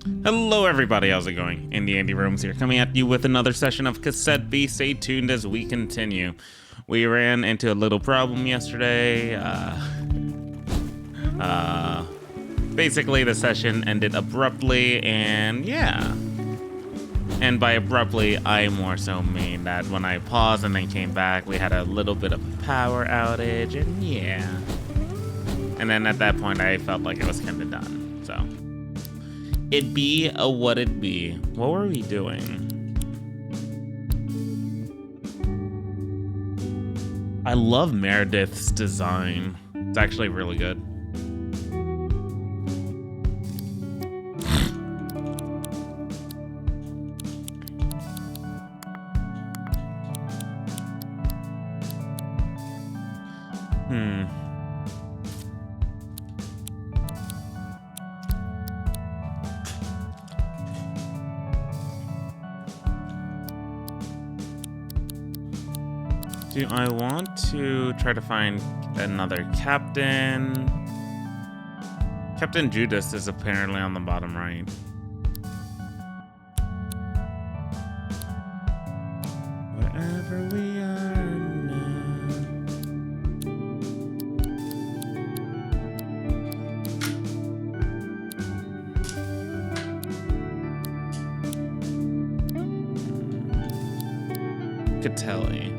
Hello everybody, how's it going? Andy Rooms here, coming at you with another session of Cassette B. Stay tuned as we continue. We ran into a little problem yesterday. Basically the session ended abruptly, and yeah. And by abruptly, I more so mean that when I paused and then came back, we had a little bit of a power outage, and yeah. And then at that point, I felt like it was kind of done, so. It be a what it be. What were we doing? I love Meredith's design. It's actually really good. Do I want to try to find another captain? Captain Judas is apparently on the bottom right. Wherever we are now. Catelli.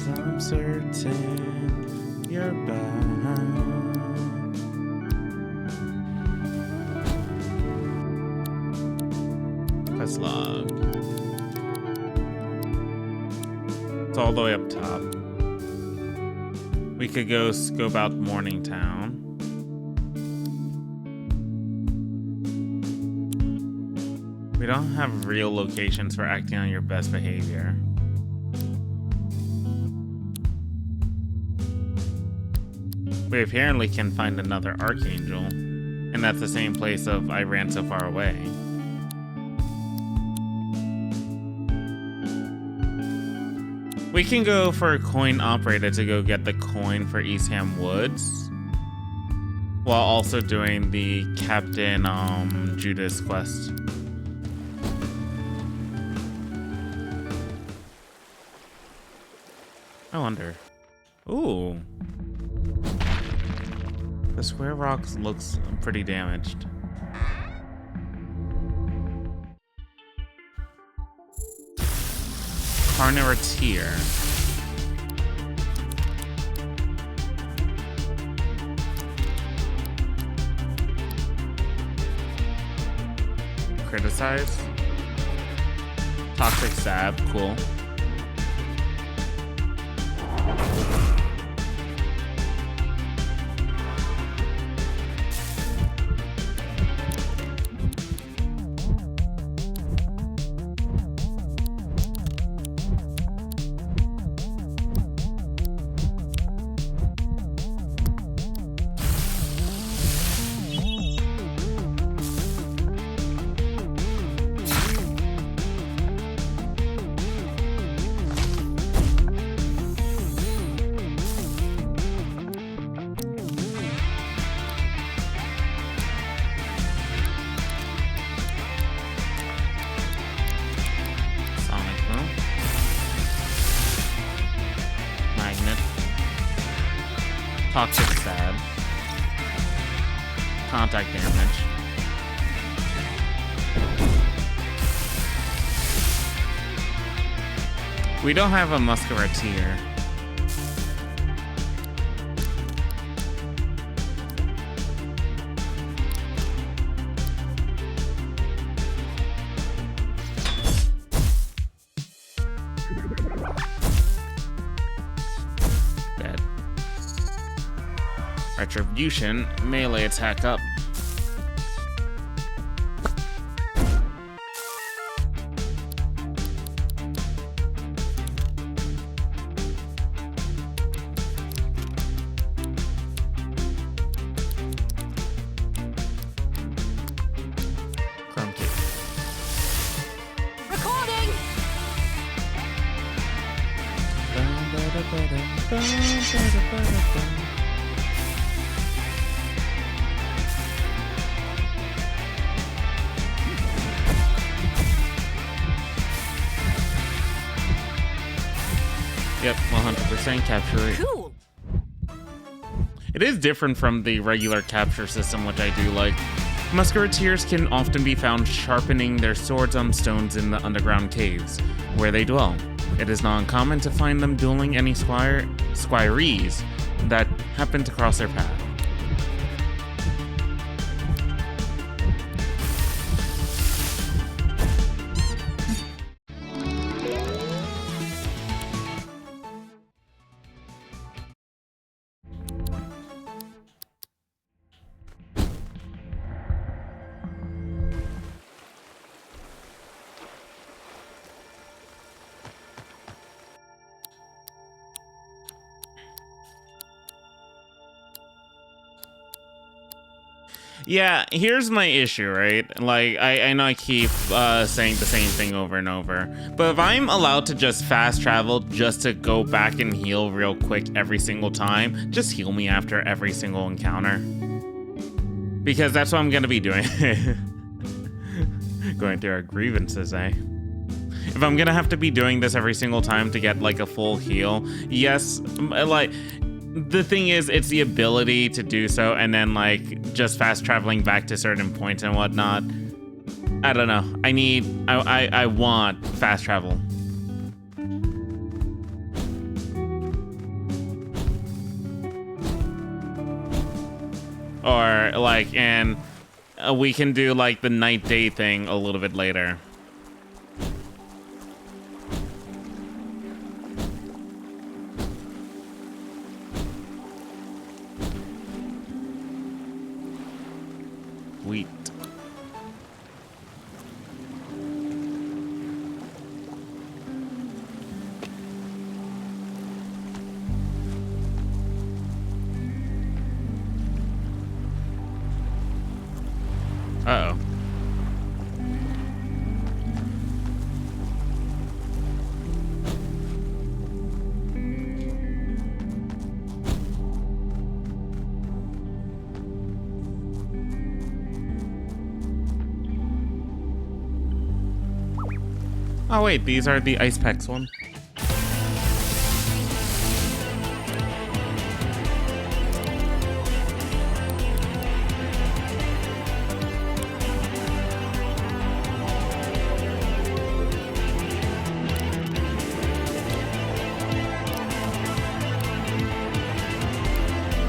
I'm certain you're back. Quest log. It's all the way up top. We could go scope out Morningtown. We don't have real locations for acting on your best behavior. We apparently can find another Archangel, and that's the same place of I ran so far away. We can go for a coin operator to go get the coin for Eastham Woods, while also doing the Captain Judas quest. I wonder. Ooh. The square rock looks pretty damaged. Carnivore. Criticize. Toxic Stab, cool. Toxic Stab. Contact damage. We don't have a Musketeer. Retribution, melee attack up. Chrome key. Recording! 100% capture rate. Cool. It is different from the regular capture system, which I do like. Musketeers can often be found sharpening their swords on stones in the underground caves, where they dwell. It is not uncommon to find them dueling any squirees that happen to cross their path. Yeah, here's my issue, right? Like, I know I keep saying the same thing over and over, but if I'm allowed to just fast travel just to go back and heal real quick every single time, just heal me after every single encounter. Because that's what I'm gonna be doing. Going through our grievances, eh? If I'm gonna have to be doing this every single time to get like a full heal, yes, like, the thing is, it's the ability to do so, and then like just fast traveling back to certain points and whatnot. I don't know. I want fast travel. Or like, and we can do like the night day thing a little bit later. Wheat. Uh-oh. Oh wait, these are the ice packs one.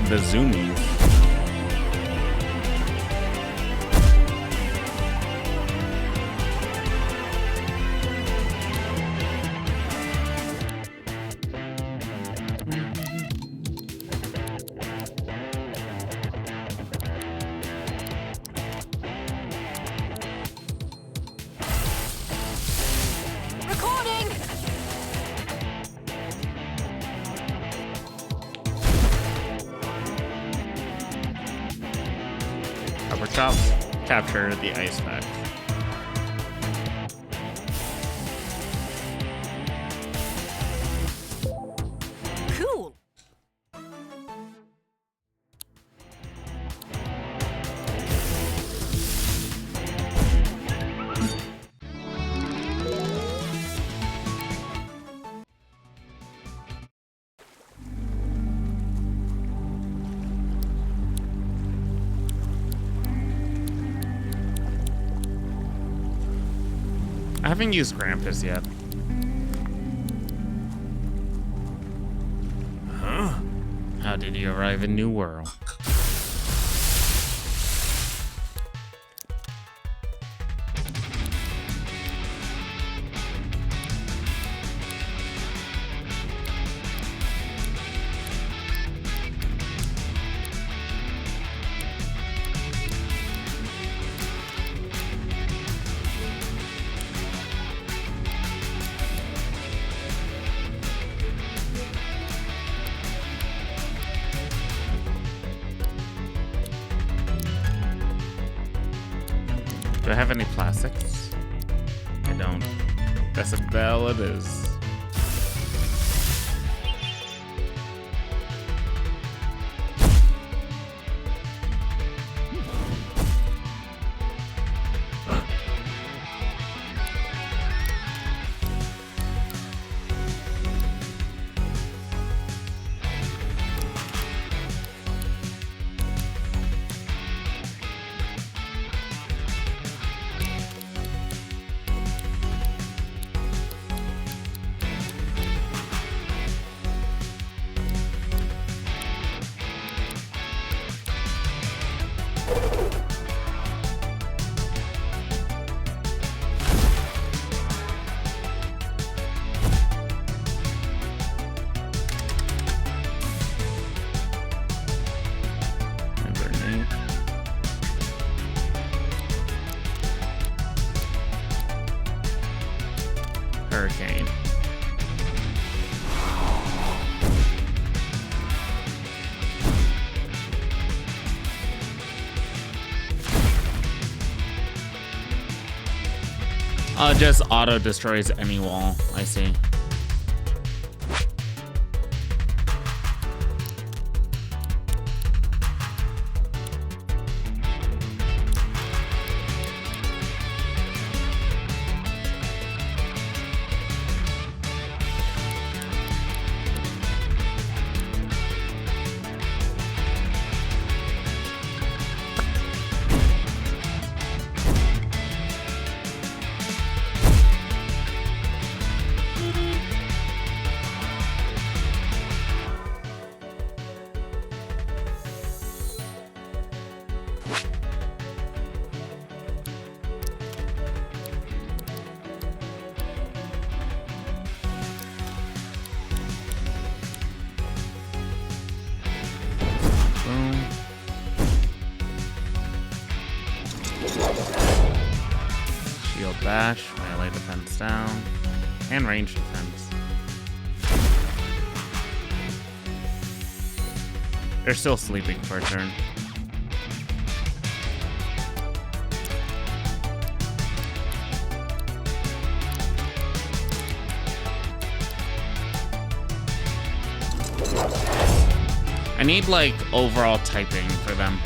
The zoomies. Capture the ice pack. Cool. I haven't used Grampus yet. Huh? How did you arrive in New World? Do I have any plastics? I don't. That's a bell it is. hurricane. Just auto destroys any wall. I see. Shield bash, melee defense down, and range defense. They're still sleeping for a turn. I need, like, overall typing for them.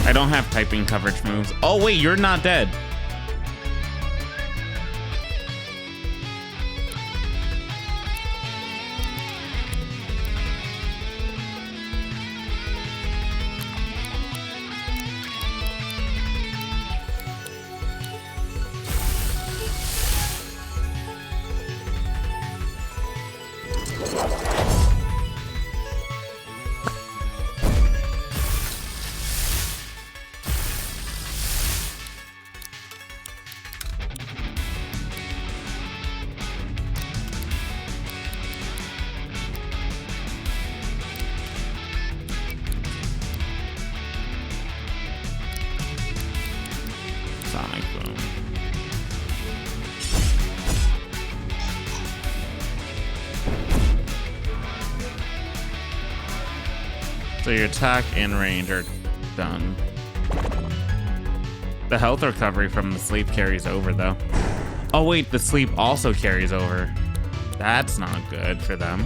I don't have typing coverage moves. Oh, wait, you're not dead. Sonic boom. So your attack and range are done. The health recovery from the sleep carries over, though. Oh wait, the sleep also carries over. That's not good for them.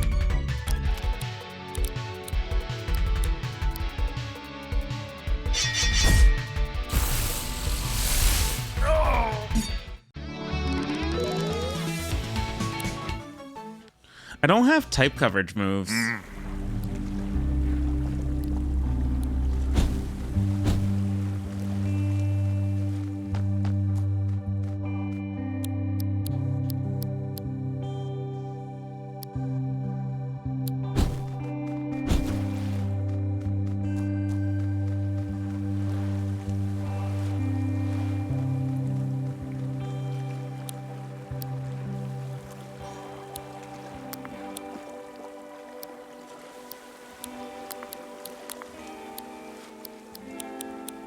I don't have type coverage moves.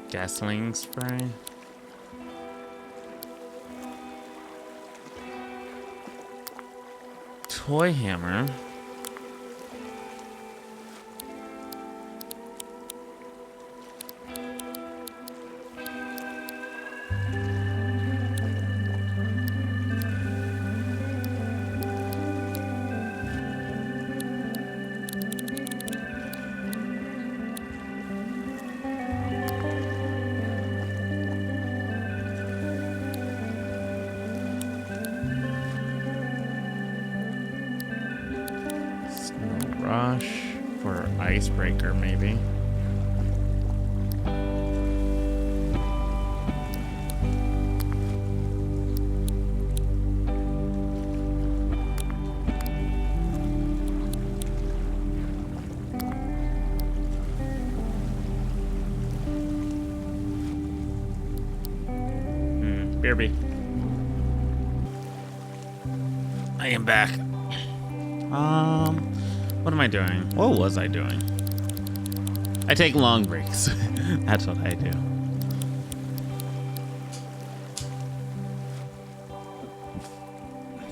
Gasoline spray. Toy hammer. Rush for icebreaker, maybe. BRB. I am back. What am I doing? What was I doing? I take long breaks. That's what I do.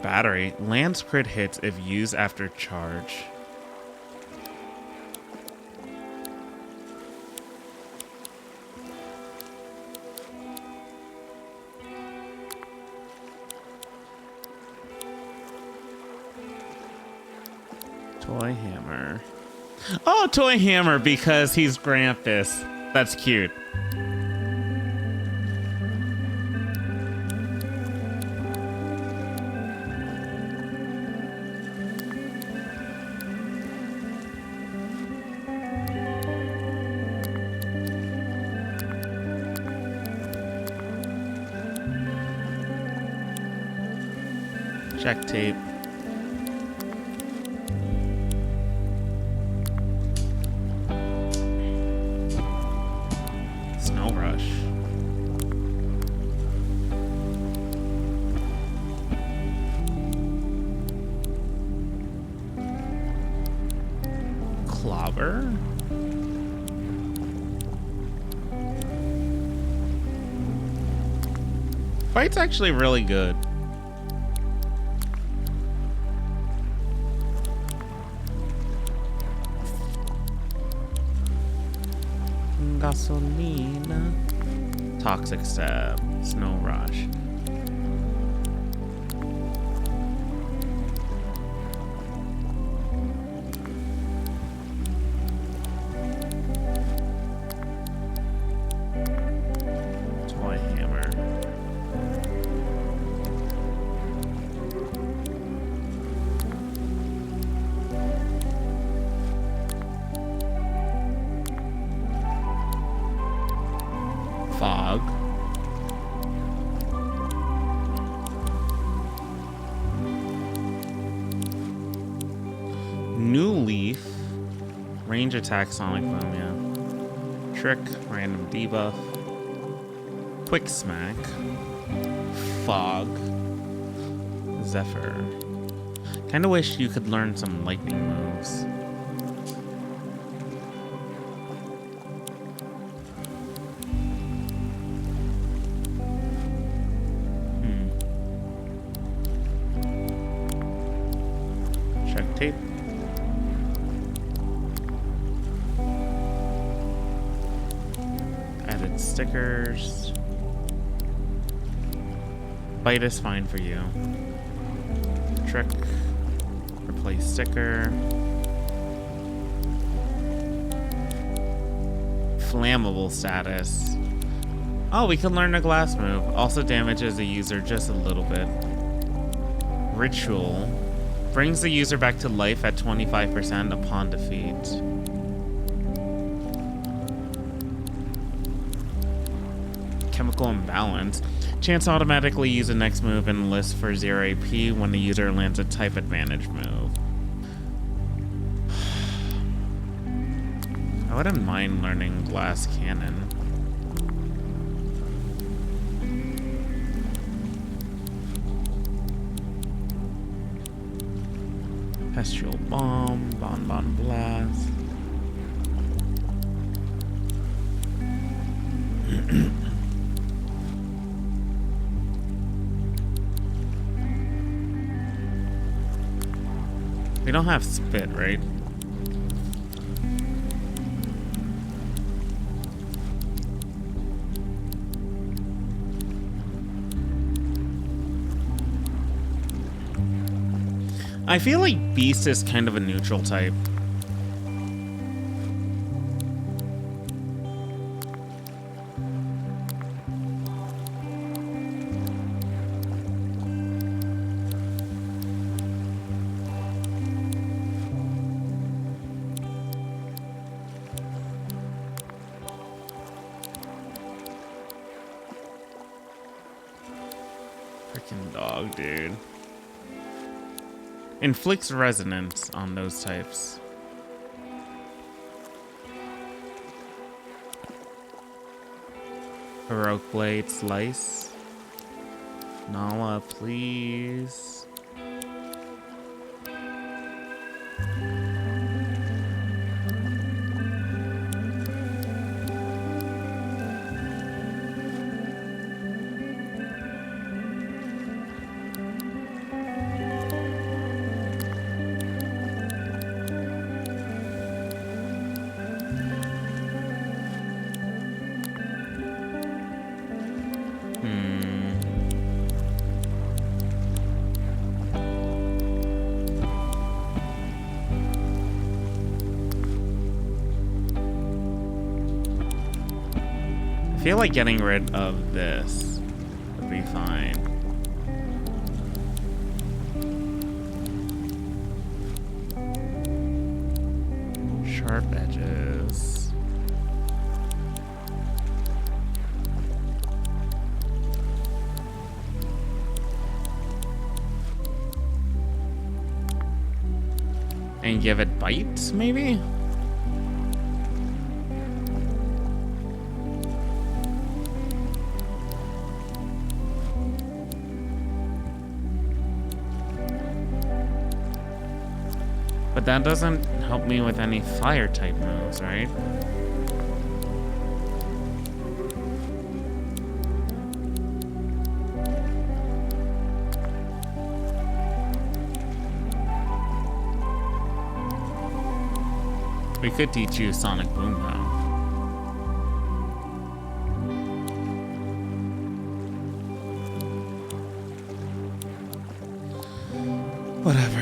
battery. Lands crit hits if used after charge. Toy hammer. Oh, toy hammer because he's Grampus. That's cute. Check tape. Snow rush. Clobber. Fight's actually really good. Gasolina. Toxic stab. Snow rush. Toy hammer. Fog. New leaf. Range attack, sonic boom, yeah. Trick, random debuff. Quick smack. Fog. Zephyr. Kinda wish you could learn some lightning moves. Check tape. Added stickers. Bite is fine for you. Trick. Replace sticker. Flammable status. Oh, we can learn a glass move. Also damages the user just a little bit. Ritual. Brings the user back to life at 25% upon defeat. Chemical imbalance. Chance to automatically use the next move in the list for 0 AP when the user lands a type advantage move. I wouldn't mind learning glass cannon. Pestial bomb, bonbon blast. We don't have spit, right? I feel like Beast is kind of a neutral type. Freaking dog, dude. Inflicts resonance on those types. Heroic Blade, Slice. Nala, please. feel like getting rid of this would be fine. Sharp edges. And give it bite, maybe? But that doesn't help me with any fire type moves, right? We could teach you Sonic Boom, though. Whatever.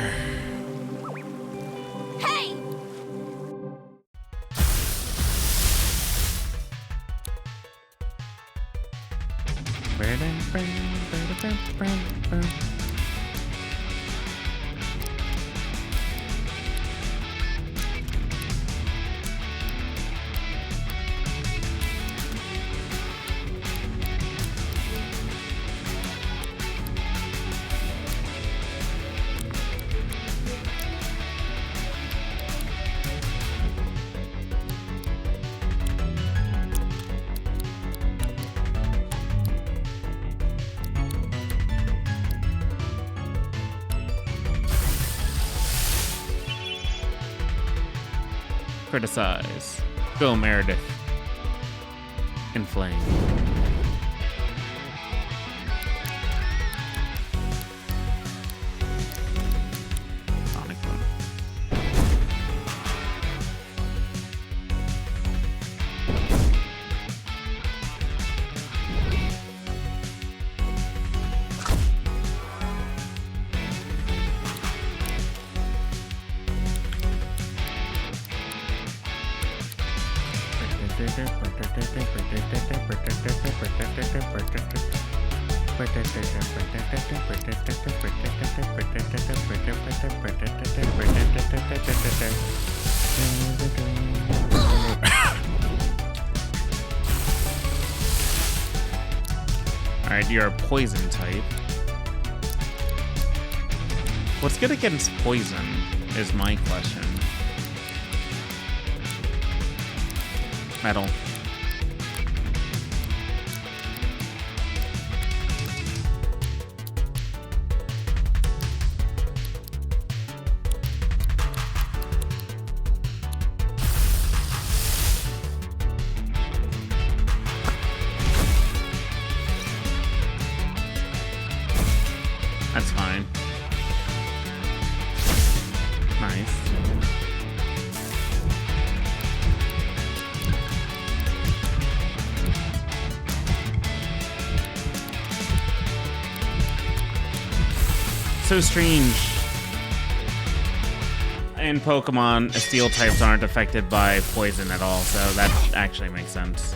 Hey! Criticize. Go Meredith. Inflame. Sonic Boom. Alright, you're a poison type. What's good against poison is my question. Metal. That's fine. Nice. So strange. In Pokemon, steel types aren't affected by poison at all, so that actually makes sense.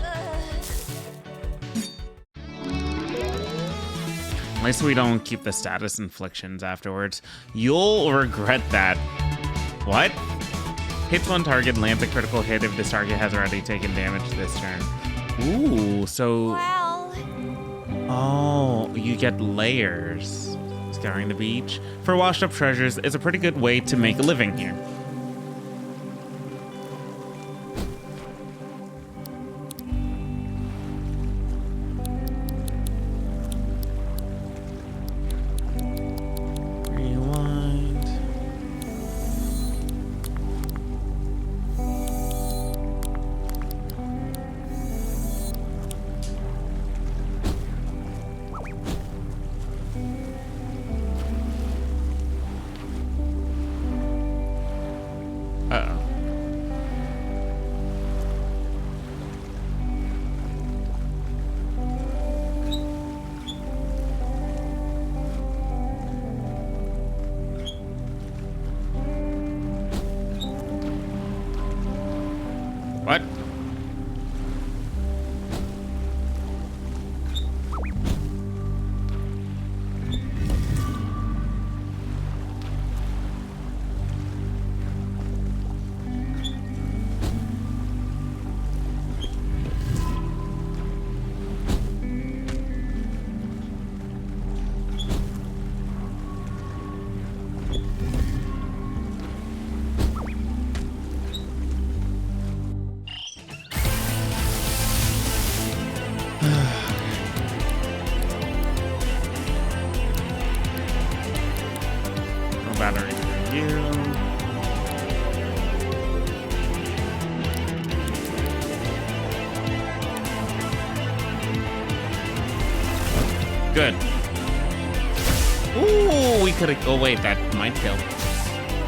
At least we don't keep the status inflictions afterwards. You'll regret that. What? Hits one target, lands a critical hit if this target has already taken damage this turn. Ooh, so... Well... Oh, you get layers. Scouring the beach for washed up treasures is a pretty good way to make a living here. Rewind. Uh-oh. What? you. Good. Ooh, we could have. Oh, wait, that might kill.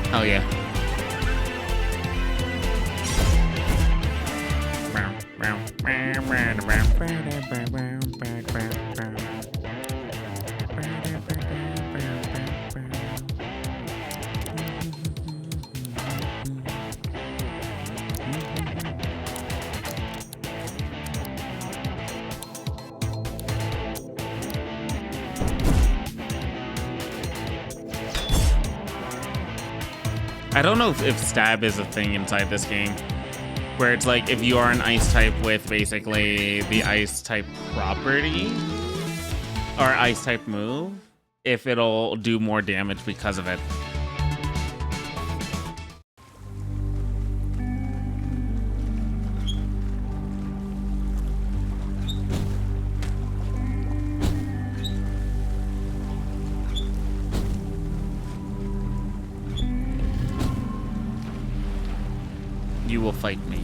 Hell yeah. I don't know if stab is a thing inside this game, where it's like if you are an ice type with basically the ice type property or ice type move, if it'll do more damage because of it. You will fight me.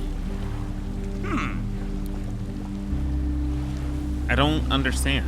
I don't understand.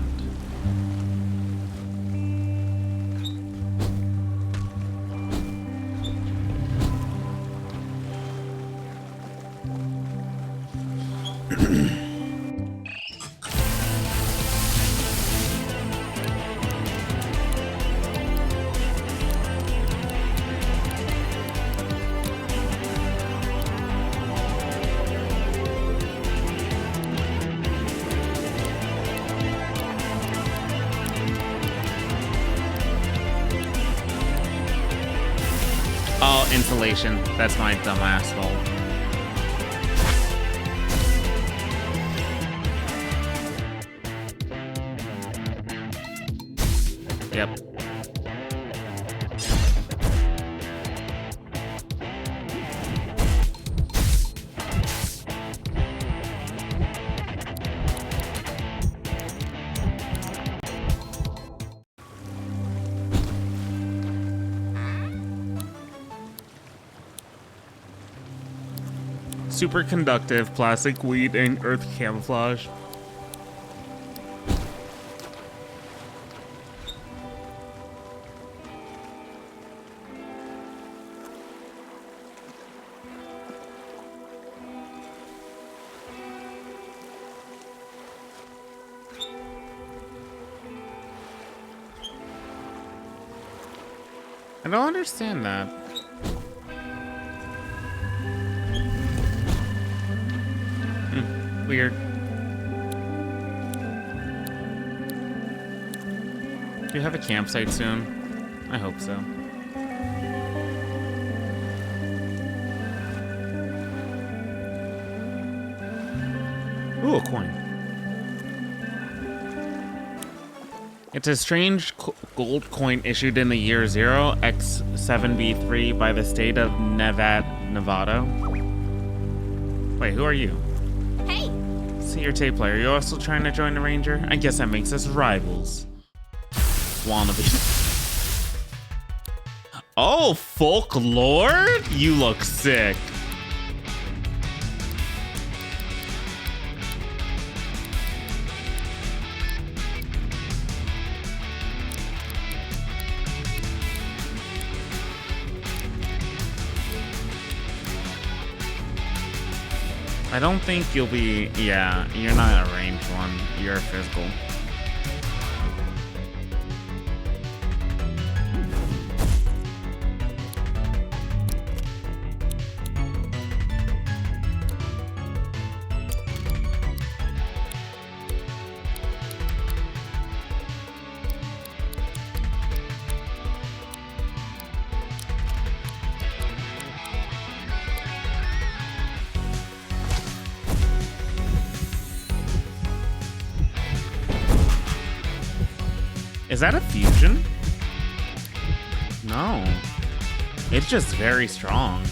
Oh, insulation. That's my dumbass fault. Yep. Superconductive, plastic weed, and earth camouflage. I don't understand that. Weird. Do you have a campsite soon? I hope so. Ooh, a coin. It's a strange gold coin issued in the year 0 X7B3 by the state of Nevada. Wait, who are you? Hey! See your tape player. You're also trying to join the Ranger? I guess that makes us rivals. Wannabe. Oh, folklore? You look sick. I don't think you'll be, yeah, you're not a ranged one, you're a physical. Is that a fusion? No. It's just very strong.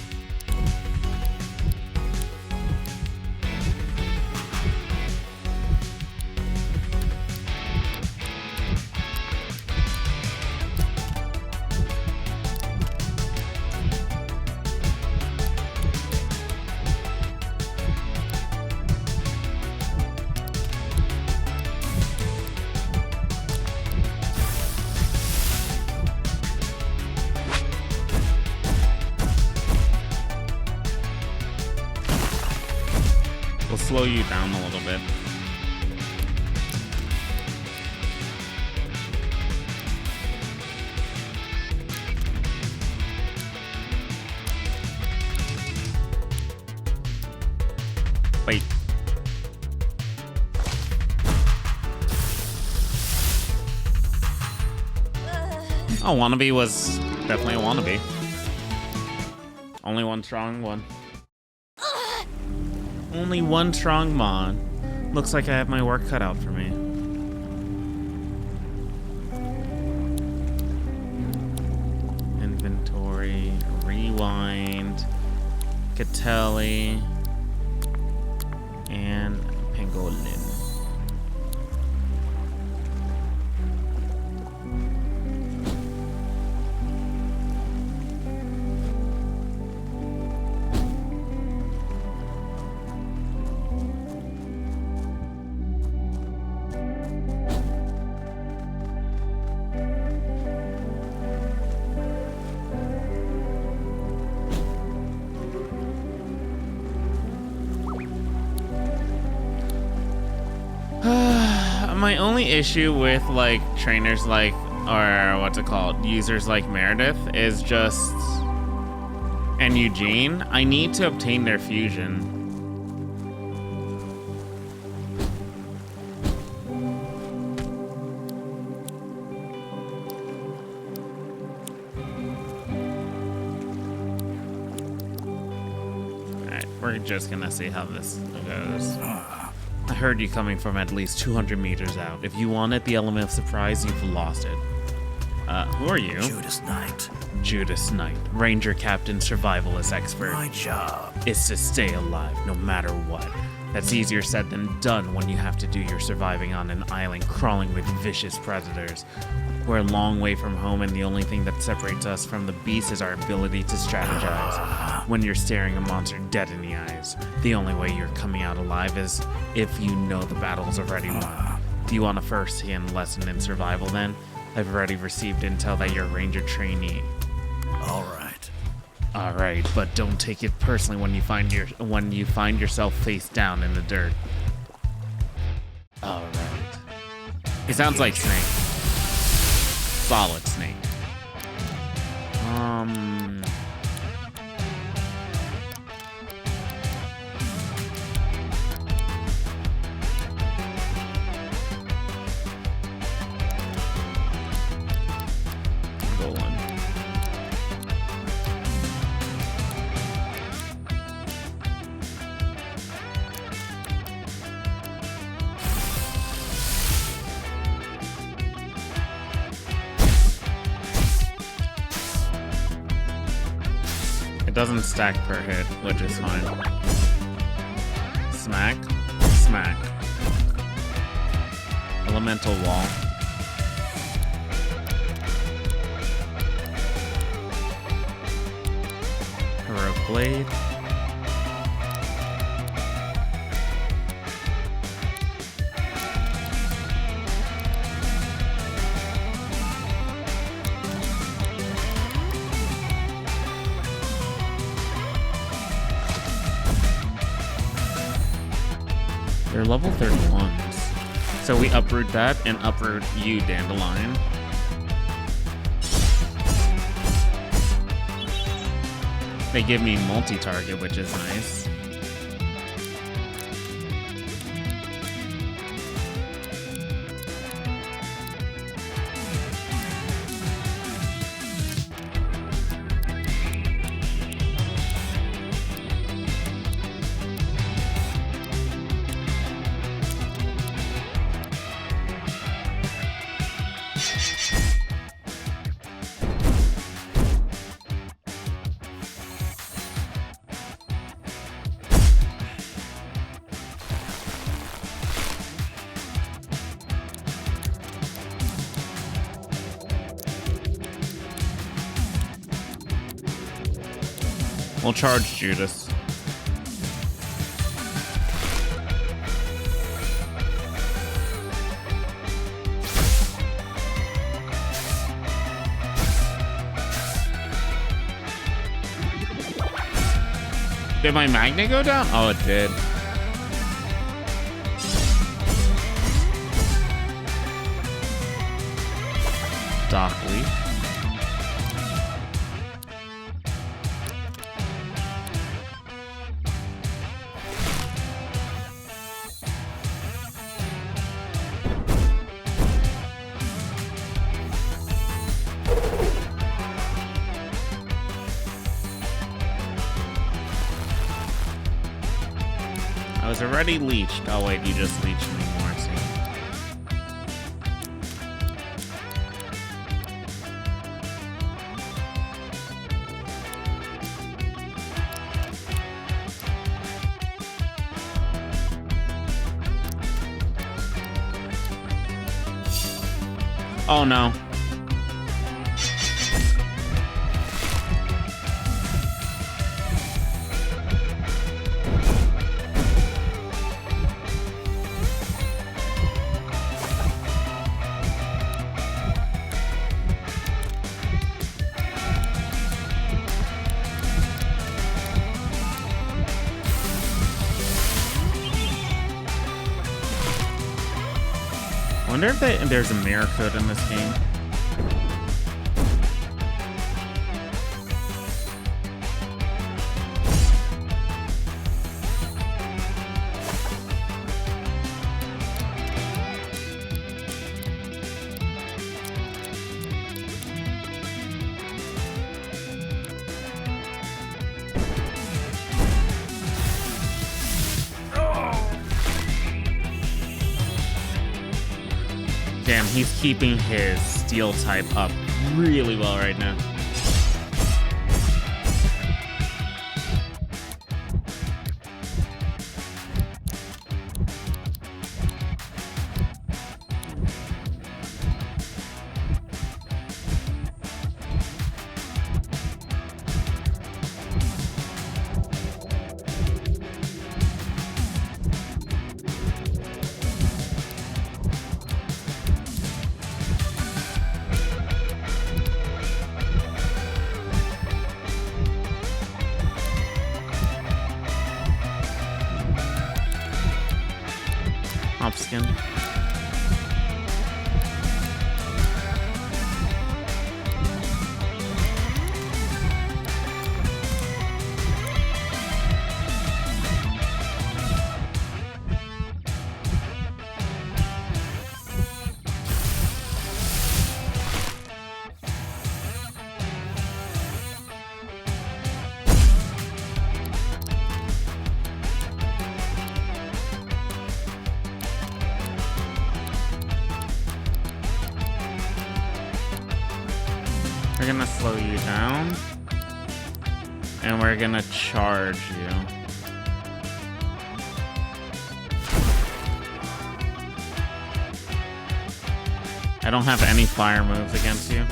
slow you down a little bit. Wait. Oh, wannabe was definitely a wannabe. Only one strong one. Only one strong mod. Looks like I have my work cut out for me. Inventory, rewind, Catelli, and Pangolin. My only issue with like trainers like, or what's it called, users like Meredith is just, and Eugene, I need to obtain their fusion. Alright, we're just gonna see how this goes. I heard you coming from at least 200 meters out. If you wanted the element of surprise, you've lost it. Who are you? Judas Knight. Judas Knight, Ranger Captain, Survivalist Expert. My job is to stay alive, no matter what. That's easier said than done when you have to do your surviving on an island crawling with vicious predators. We're a long way from home, and the only thing that separates us from the beast is our ability to strategize. When you're staring a monster dead in the eyes, the only way you're coming out alive is if you know the battle's already won. Do you want a first-hand lesson in survival then? I've already received intel that you're a ranger trainee. All right, but don't take it personally when you find yourself face down in the dirt. All right. It sounds like Snake. Solid Snake. It doesn't stack per hit, which is fine. Smack, smack. Elemental wall. Heroic blade. They're level 31s. So we uproot that and uproot you, Dandelion. They give me multi-target, which is nice. We'll charge Judas. Did my magnet go down? Oh, it did. stock leaf. I was already leeched. Oh wait, you just leeched me more, see. Oh no. I wonder if there's a mirror code in this game. Damn, he's keeping his steel type up really well right now. Skin. We're gonna slow you down, and we're gonna charge you. I don't have any fire moves against you.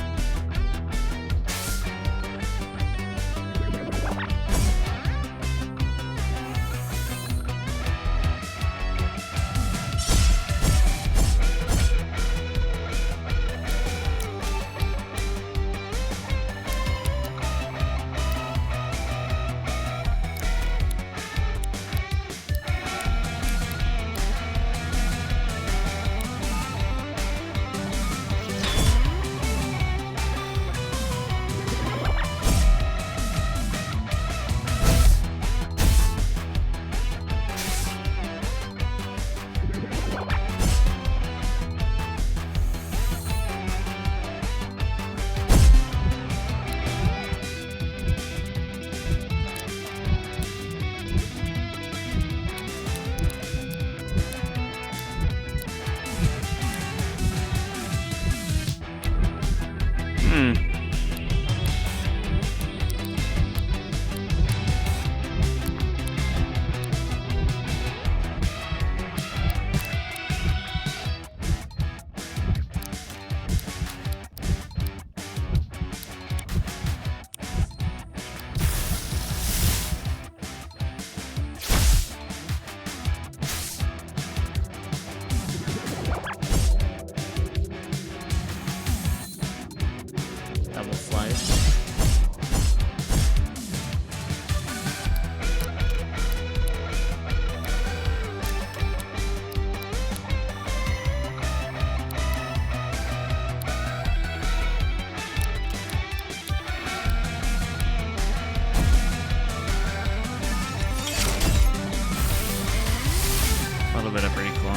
little bit of recoil.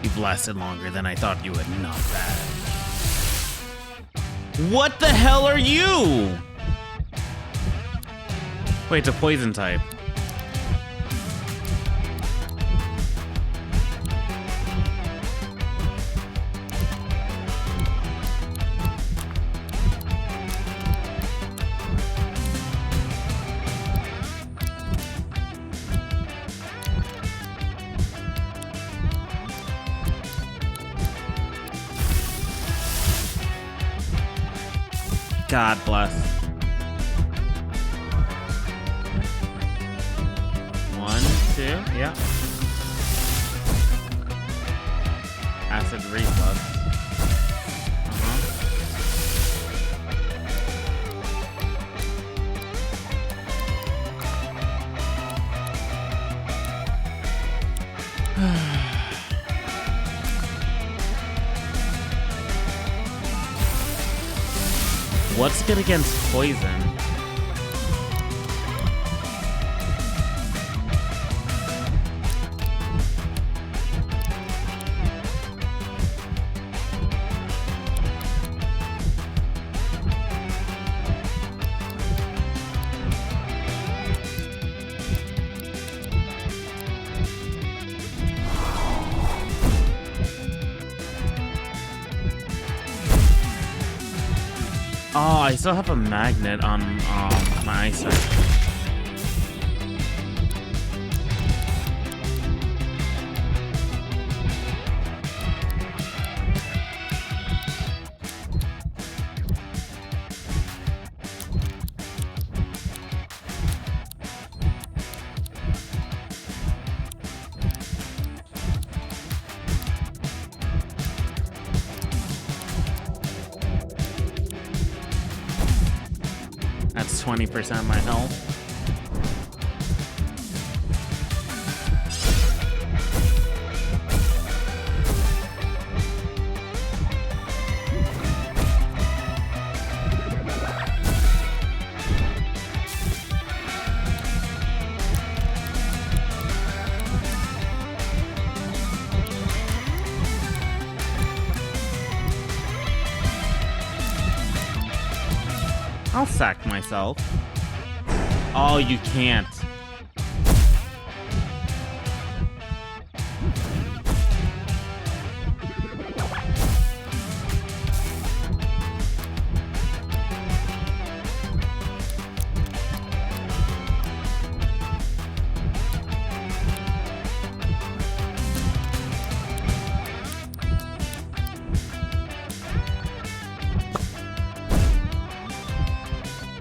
You've lasted longer than I thought you would. Not bad. What the hell are you? Wait, it's a poison type. God bless. 1, 2, yeah. Acid reflux. What's good against poison? Oh, I still have a magnet on my eyesight. That's 20% of my health. I'll sack myself. Oh, you can't.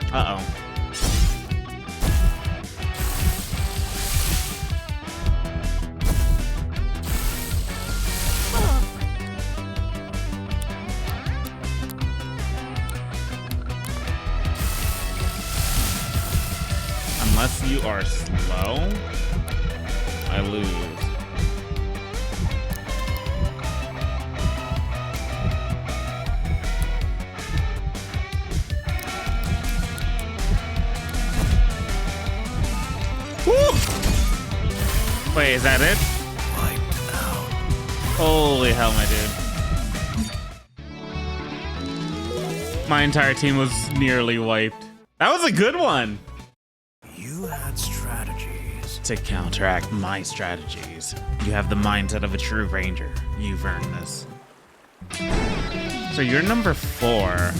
Uh-oh. Unless you are slow, I lose. Wait, is that it? Holy hell, my dude. My entire team was nearly wiped. That was a good one. You had strategies. To counteract my strategies, you have the mindset of a true ranger. You've earned this. So you're number 4.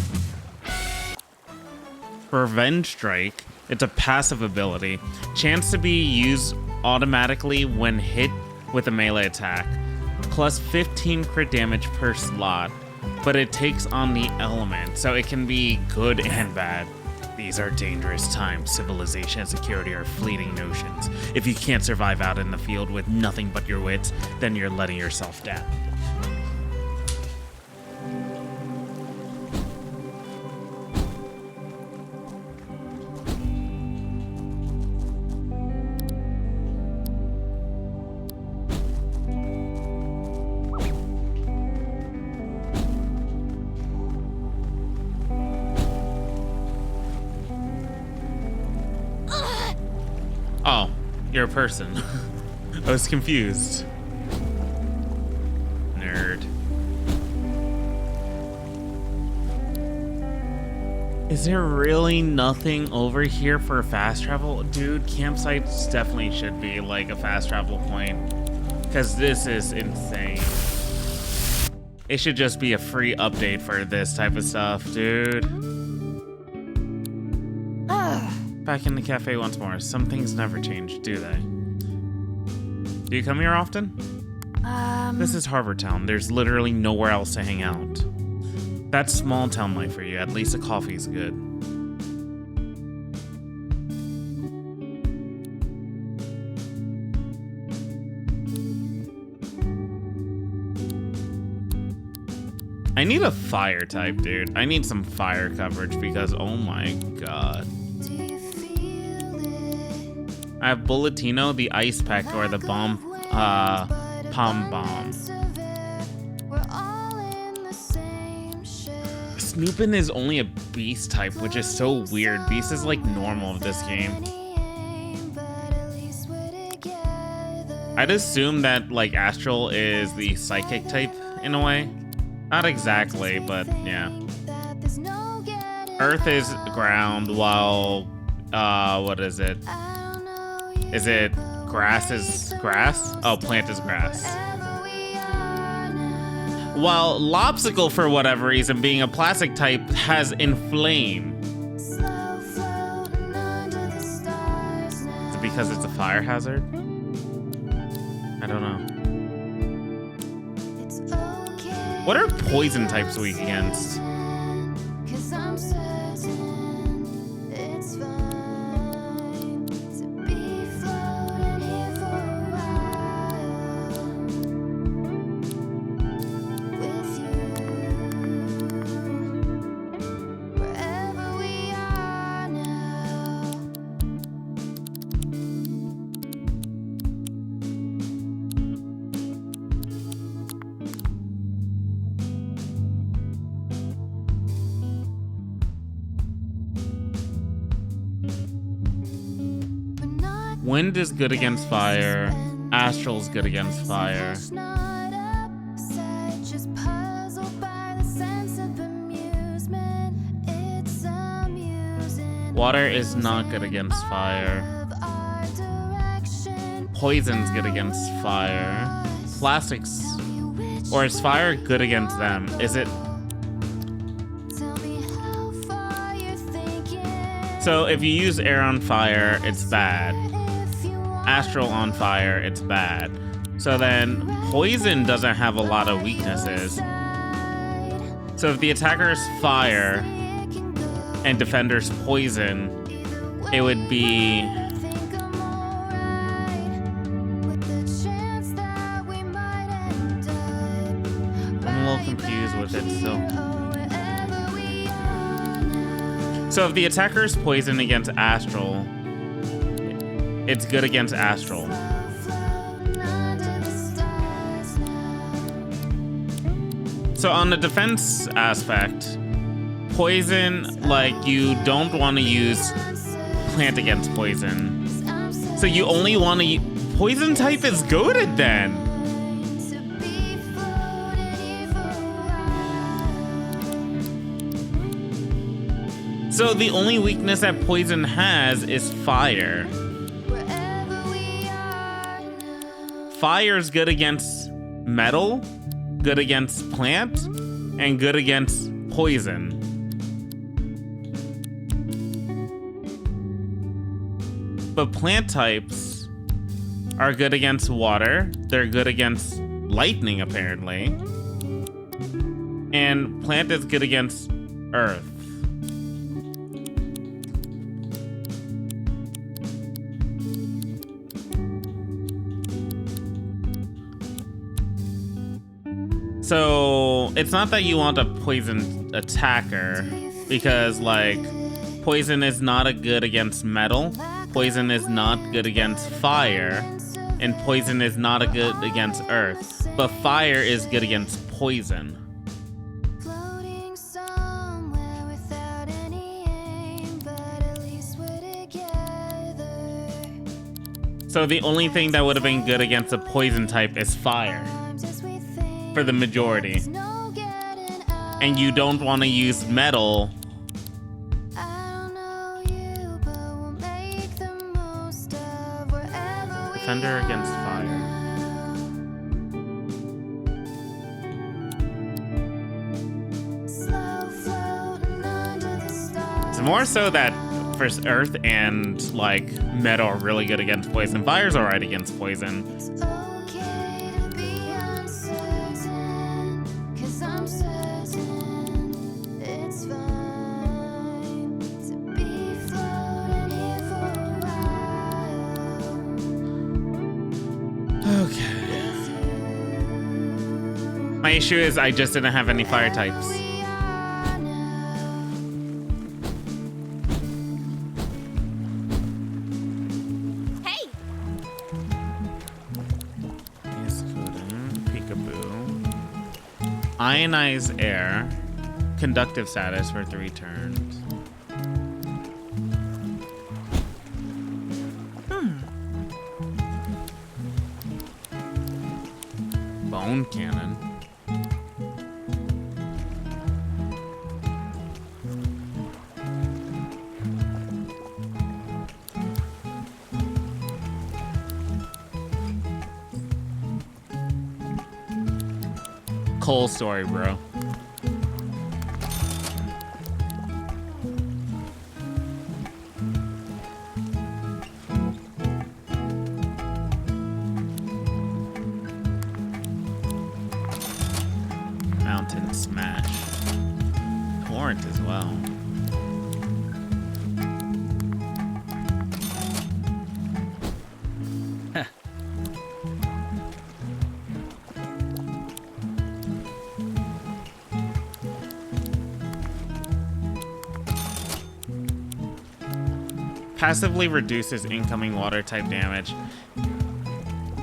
Revenge Strike. It's a passive ability. Chance to be used automatically when hit with a melee attack. Plus 15 crit damage per slot. But it takes on the element, so it can be good and bad. These are dangerous times. Civilization and security are fleeting notions. If you can't survive out in the field with nothing but your wits, then you're letting yourself down. Oh, you're a person. I was confused. Nerd. Is there really nothing over here for fast travel? Dude, campsites definitely should be like a fast travel point. Because this is insane. It should just be a free update for this type of stuff, dude. Back in the cafe once more. Some things never change, do they? Do you come here often? This is Harbor Town. There's literally nowhere else to hang out. That's small town life for you. At least the coffee's good. I need a fire type, dude. I need some fire coverage because, oh my god. I have Bulletino, the Ice Peck, or the Pom Bomb. Snoopin is only a Beast type, which is so weird. Beast is like normal of this game. I'd assume that like Astral is the Psychic type in a way. Not exactly, but yeah. Earth is ground, while what is it? Is it grass is grass? Oh, plant is grass. While Lopsicle, for whatever reason, being a plastic type, has Inflame. Is it because it's a fire hazard? I don't know. What are poison types weak against? Wind is good against fire. Astral's good against fire. Water is not good against fire. Poison's good against fire. Plastics. Or is fire good against them? Is it? So if you use air on fire, it's bad. Astral on fire, it's bad. So then poison doesn't have a lot of weaknesses. So if the attacker is fire and defender's poison, it would be I'm a little confused with it still. So if the attacker is poison against Astral, it's good against Astral. So on the defense aspect, poison, like you don't want to use plant against poison. So you only want to poison type is goated then. So the only weakness that poison has is fire. Fire's good against metal, good against plant, and good against poison. But plant types are good against water. They're good against lightning, apparently. And plant is good against earth. So it's not that you want a poison attacker, because like poison is not a good against metal, poison is not good against fire, and poison is not a good against earth. But fire is good against poison. So the only thing that would have been good against a poison type is fire. For the majority. And you don't want to use metal. Defender against fire. It's more so that first earth and like metal are really good against poison. Fire's alright against poison. My issue is I just didn't have any fire types. Hey! Yes, peekaboo. Ionized air. Conductive status for 3 turns. Bone cannon. Coal story, bro. Mountain smash. Torrent as well. Passively reduces incoming water type damage.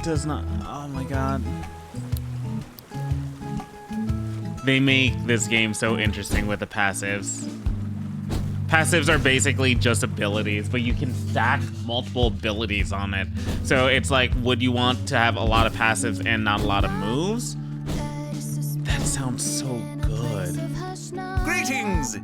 Does not. Oh my god. They make this game so interesting with the passives. Passives are basically just abilities, but you can stack multiple abilities on it. So it's like, would you want to have a lot of passives and not a lot of moves? That sounds so good. Greetings!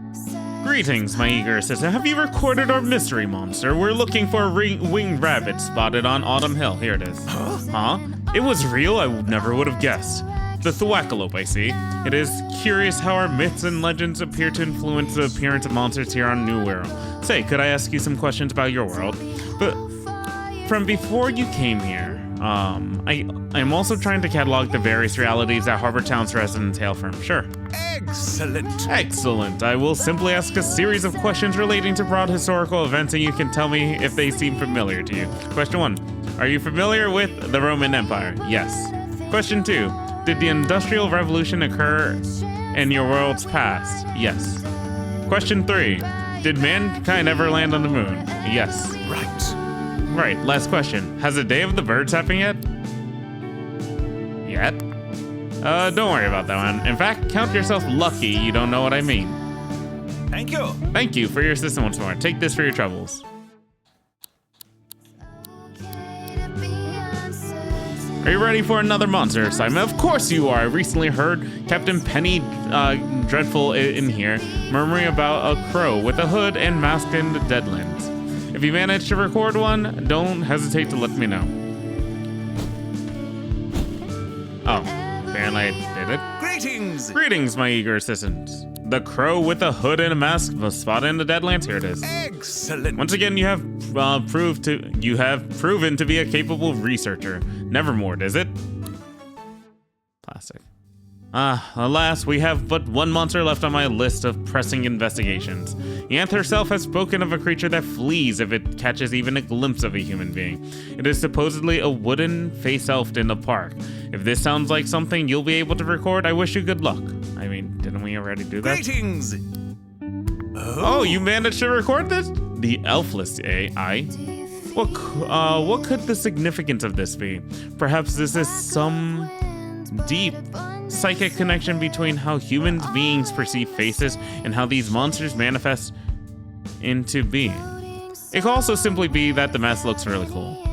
Greetings, my eager assistant. Have you recorded our mystery monster? We're looking for a winged rabbit spotted on Autumn Hill. Here it is. Huh? It was real? I never would have guessed. The Thwackalope, I see. It is curious how our myths and legends appear to influence the appearance of monsters here on New World. Say, could I ask you some questions about your world? But from before you came here, I'm also trying to catalog the various realities that Harbor Town's residents hail from. Sure. Excellent! Excellent. I will simply ask a series of questions relating to broad historical events and you can tell me if they seem familiar to you. Question 1. Are you familiar with the Roman Empire? Yes. Question 2. Did the Industrial Revolution occur in your world's past? Yes. Question 3. Did mankind ever land on the moon? Yes. Right, last question. Has the Day of the Birds happened yet? Yet? Don't worry about that one. In fact, count yourself lucky you don't know what I mean. Thank you. Thank you for your assistance once more. Take this for your troubles. Are you ready for another monster assignment? Of course you are. I recently heard Captain Penny Dreadful in here murmuring about a crow with a hood and mask in the Deadlands. If you manage to record one, don't hesitate to let me know. Oh, apparently I did it. Greetings! Greetings, my eager assistants. The crow with a hood and a mask was spotted in the Deadlands. Here it is. Excellent! Once again, you have proven to be a capable researcher. Nevermore, is it? Plastic. Alas, we have but one monster left on my list of pressing investigations. Yanth herself has spoken of a creature that flees if it catches even a glimpse of a human being. It is supposedly a wooden face elf in the park. If this sounds like something you'll be able to record, I wish you good luck. I mean, didn't we already do that? Greetings! Oh, you managed to record this? The elfless AI. What could the significance of this be? Perhaps this is some deep psychic connection between how human beings perceive faces and how these monsters manifest into being. It could also simply be that the mask looks really cool.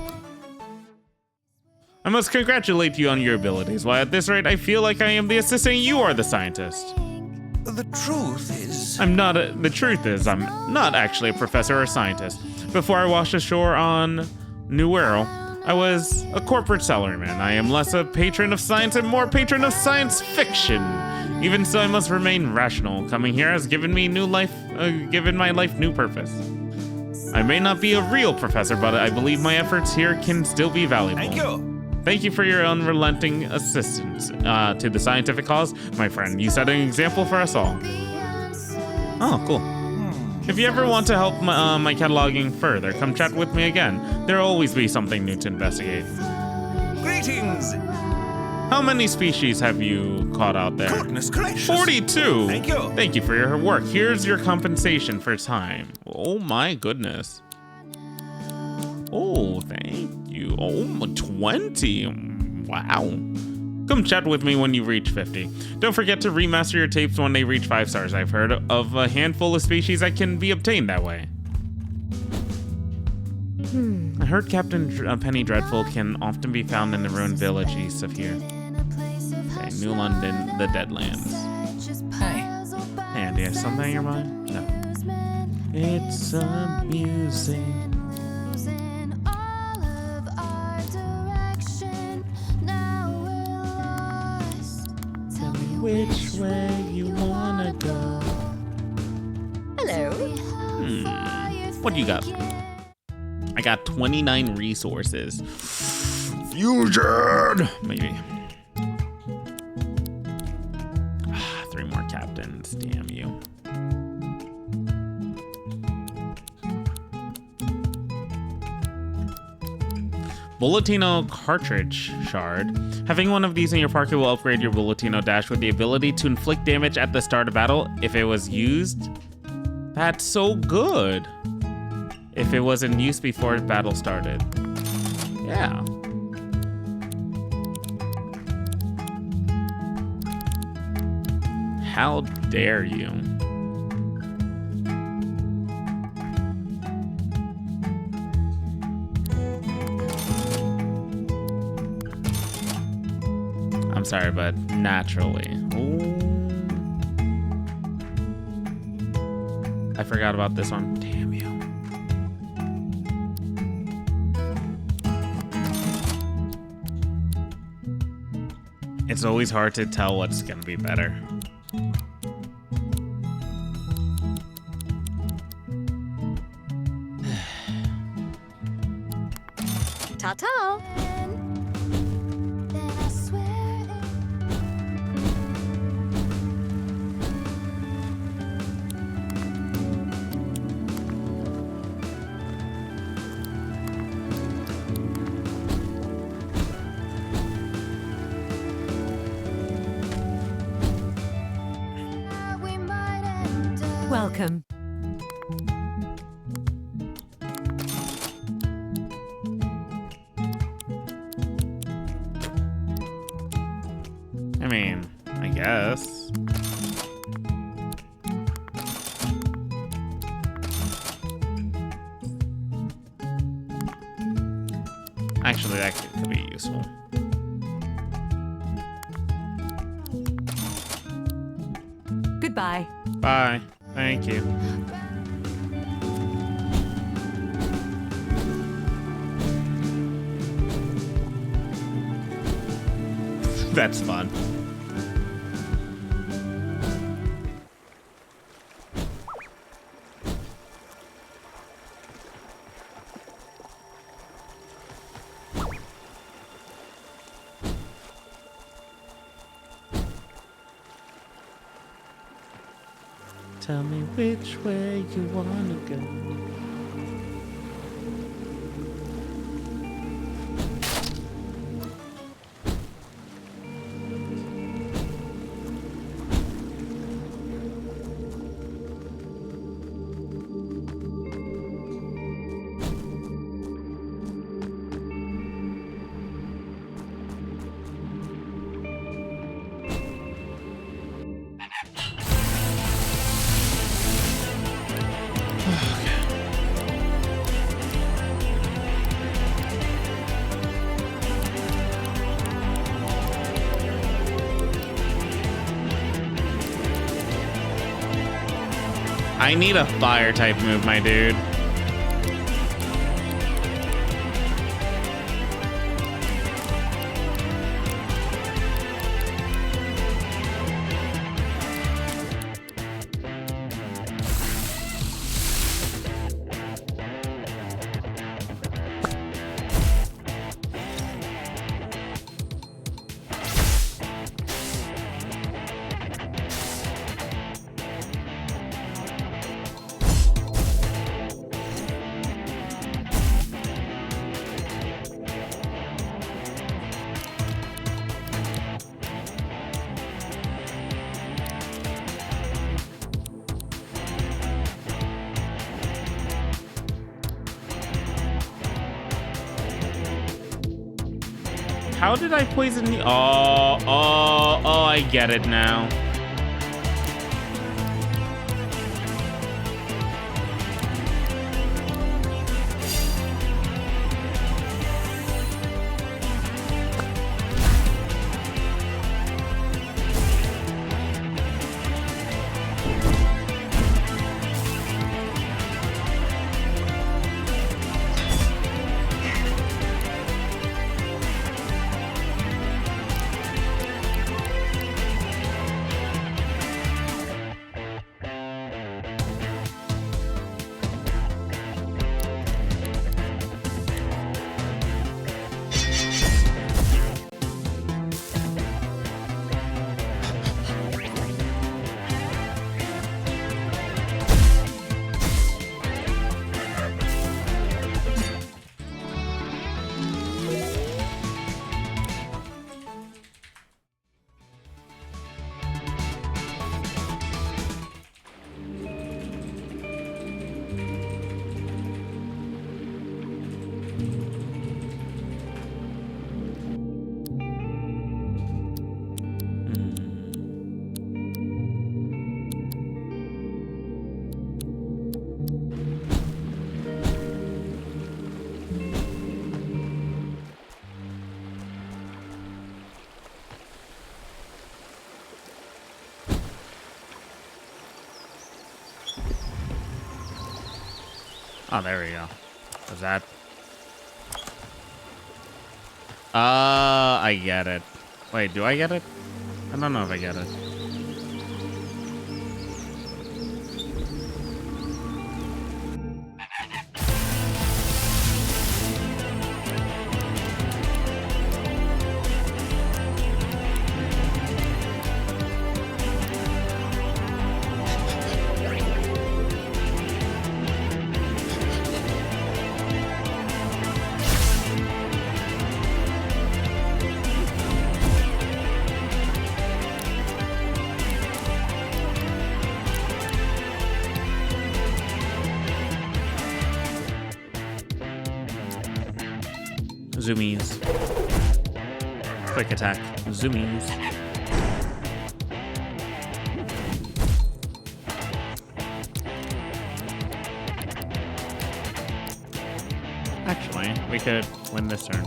I must congratulate you on your abilities. Why, at this rate, I feel like I am the assistant, you are the scientist. The truth is... The truth is, I'm not actually a professor or scientist. Before I washed ashore on New World, I was a corporate salaryman. I am less a patron of science and more patron of science fiction. Even so, I must remain rational. Coming here has given me given my life new purpose. I may not be a real professor, but I believe my efforts here can still be valuable. Thank you. Thank you for your unrelenting assistance to the scientific cause, my friend. You set an example for us all. Oh, cool. If you ever want to help my cataloging further, come chat with me again. There'll always be something new to investigate. Greetings. How many species have you caught out there? Goodness gracious. 42! Thank you. Thank you for your work. Here's your compensation for time. Oh my goodness. Oh, thank you. Oh, 20. Wow. Come chat with me when you reach 50. Don't forget to remaster your tapes when they reach 5 stars. I've heard of a handful of species that can be obtained that way. I heard Captain Penny Dreadful can often be found in the ruined village east of here. Okay, New London, the Deadlands. Hey. And is something in your mind? No. It's amusing. Tell me which way you wanna go. Hello. What do you got? I got 29 resources. Fusion! Maybe. 3 more captains. Damn you. Bulletino cartridge shard. Having one of these in your pocket will upgrade your Bulletino dash with the ability to inflict damage at the start of battle if it was used. That's so good. If it was in use before battle started. Yeah. How dare you? I'm sorry, but naturally. Ooh. I forgot about this one. Damn you. It's always hard to tell what's gonna be better. Ta-ta. Welcome. I mean, I guess. Actually, that could be useful. Goodbye. Bye. Thank you. That's fun. Tell me which way you wanna go. I need a fire type move, my dude. How did I poison you? Oh, I get it now. Oh, there we go. Was that? I get it. Wait, do I get it? I don't know if I get it. Zoomies. Quick attack. Zoomies. Actually, we could win this turn.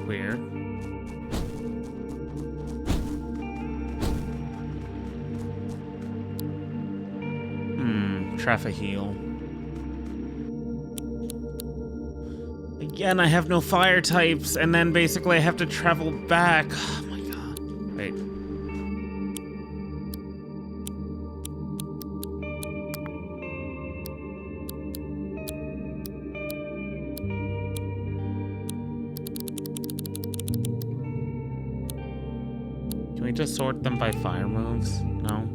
Weird. Traffic heal. Again, I have no fire types, and then basically I have to travel back. Oh my god. Wait. Can we just sort them by fire moves? No?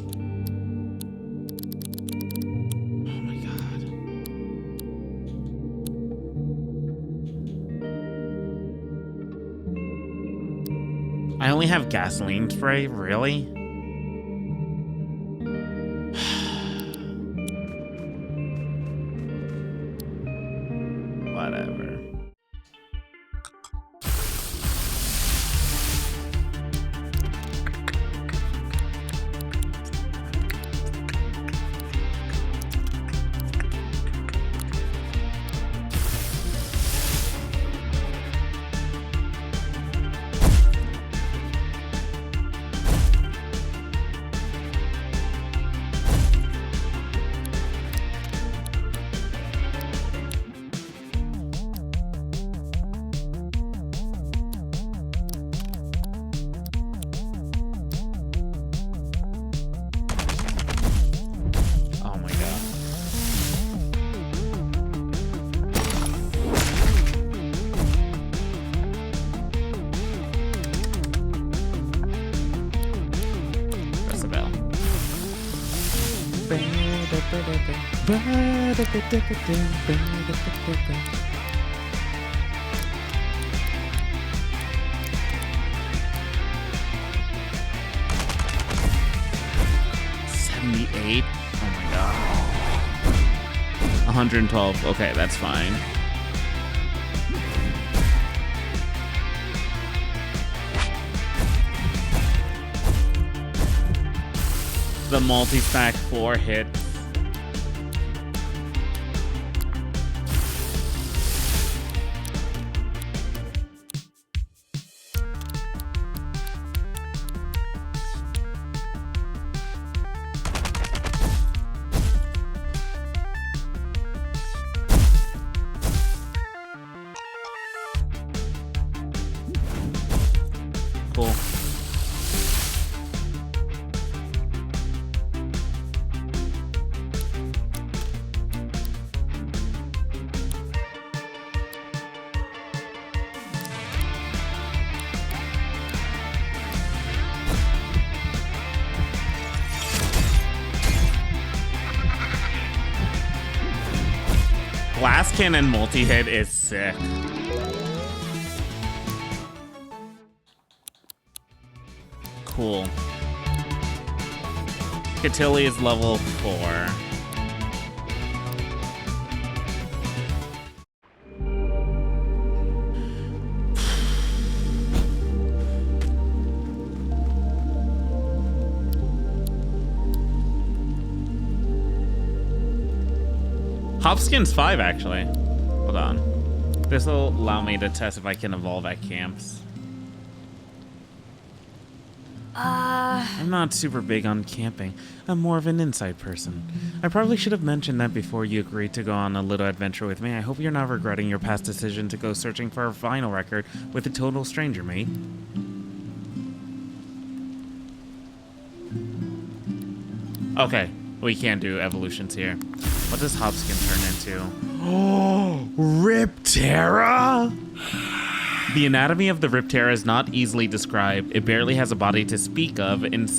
I only have gasoline spray, really? Whatever. Oh my god. Press the bell. 78? Oh my god. 112. Okay, that's fine. The multi-stack 4 hits. Cool. Glass cannon multi-hit is sick. Cool. Catilli is level 4. Hopskin's 5, actually. Hold on. This will allow me to test if I can evolve at camps. I'm not super big on camping. I'm more of an inside person. I probably should have mentioned that before you agreed to go on a little adventure with me. I hope you're not regretting your past decision to go searching for a vinyl record with a total stranger, mate. Okay, we can't do evolutions here. What does Hopskin turn into? Oh, Riptera? The anatomy of the Riptera is not easily described. It barely has a body to speak of. It barely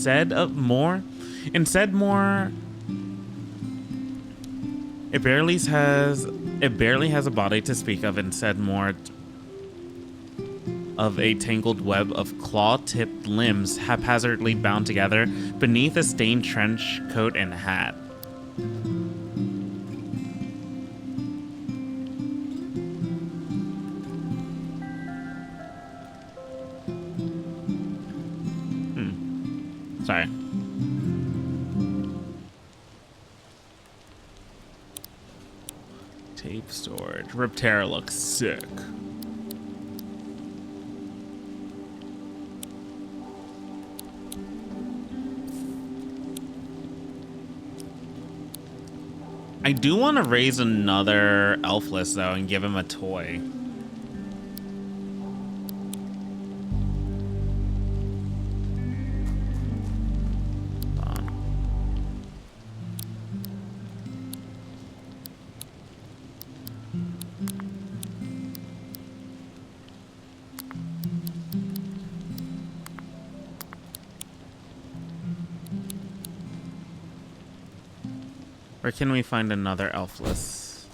has a body to speak of, and said more of a tangled web of claw-tipped limbs haphazardly bound together beneath a stained trench coat and hat. Sorry. Tape storage. Riptera looks sick. I do want to raise another Elfless, though, and give him a toy. Where can we find another Elfless?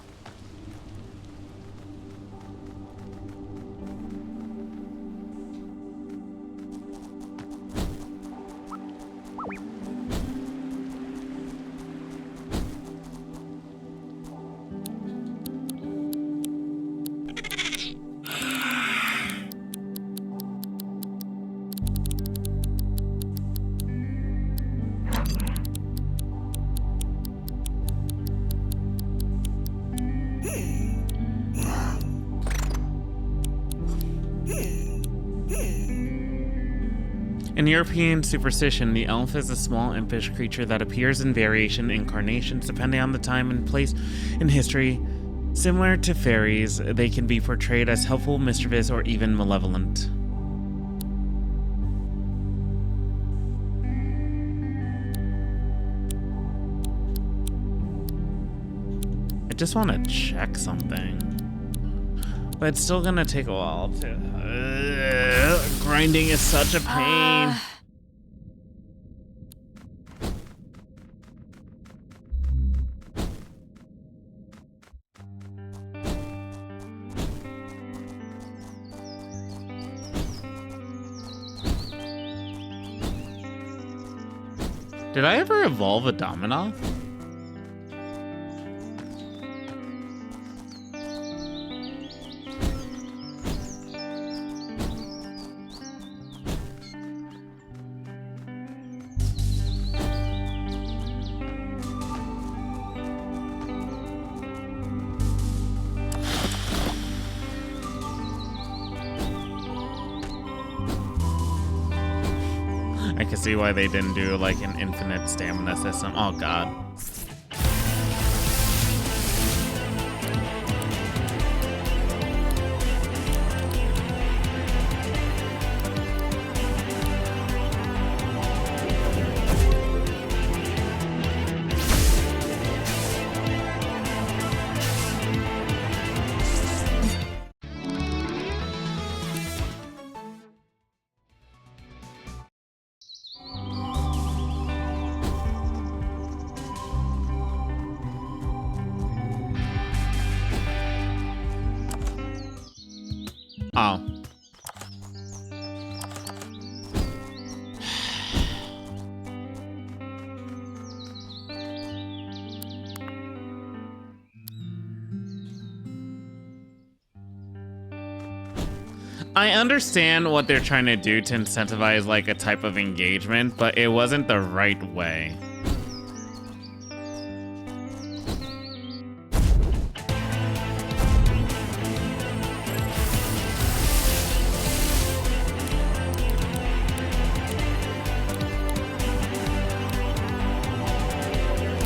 In European superstition, the elf is a small impish creature that appears in variation incarnations depending on the time and place in history. Similar to fairies, they can be portrayed as helpful, mischievous, or even malevolent. I just want to check something. But it's still gonna take a while to... grinding is such a pain. Did I ever evolve a Dominoff? I can see why they didn't do like an infinite stamina system. Oh god. Oh. I understand what they're trying to do to incentivize like a type of engagement, but it wasn't the right way.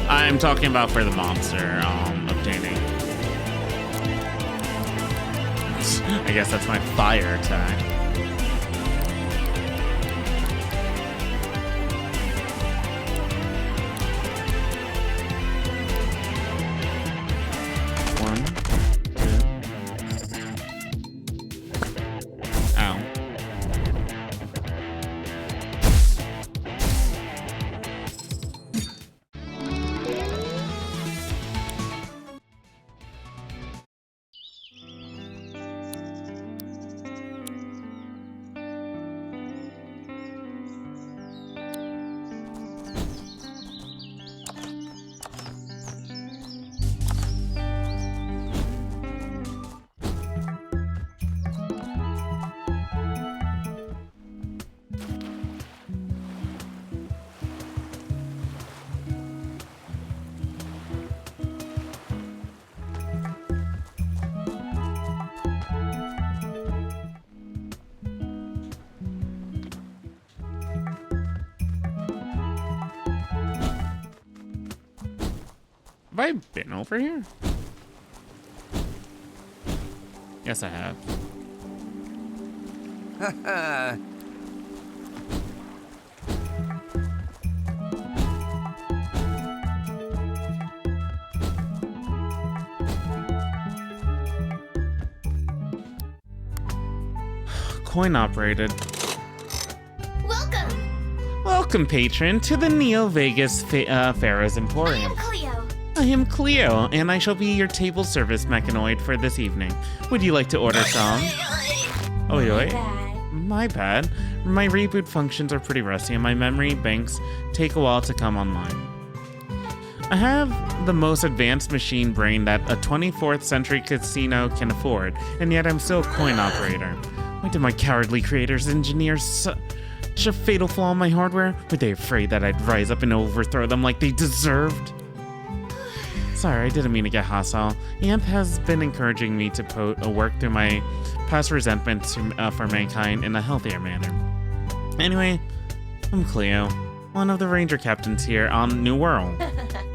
I'm talking about for the monster obtaining. I guess that's my fire attack. One, two. Ow. Have I been over here? Yes, I have. Haha. Coin operated. Welcome. Welcome, patron, to the Neo Vegas Pharaoh's Emporium. Cleo. I am Cleo, and I shall be your table service mechanoid for this evening. Would you like to order some? Oh, wait. My bad. My reboot functions are pretty rusty, and my memory banks take a while to come online. I have the most advanced machine brain that a 24th century casino can afford, and yet I'm still a coin operator. Why did my cowardly creators engineer such a fatal flaw in my hardware? Were they afraid that I'd rise up and overthrow them like they deserved? Sorry, I didn't mean to get hostile. Amp has been encouraging me to work through my past resentment for mankind in a healthier manner. Anyway, I'm Cleo, one of the ranger captains here on New World.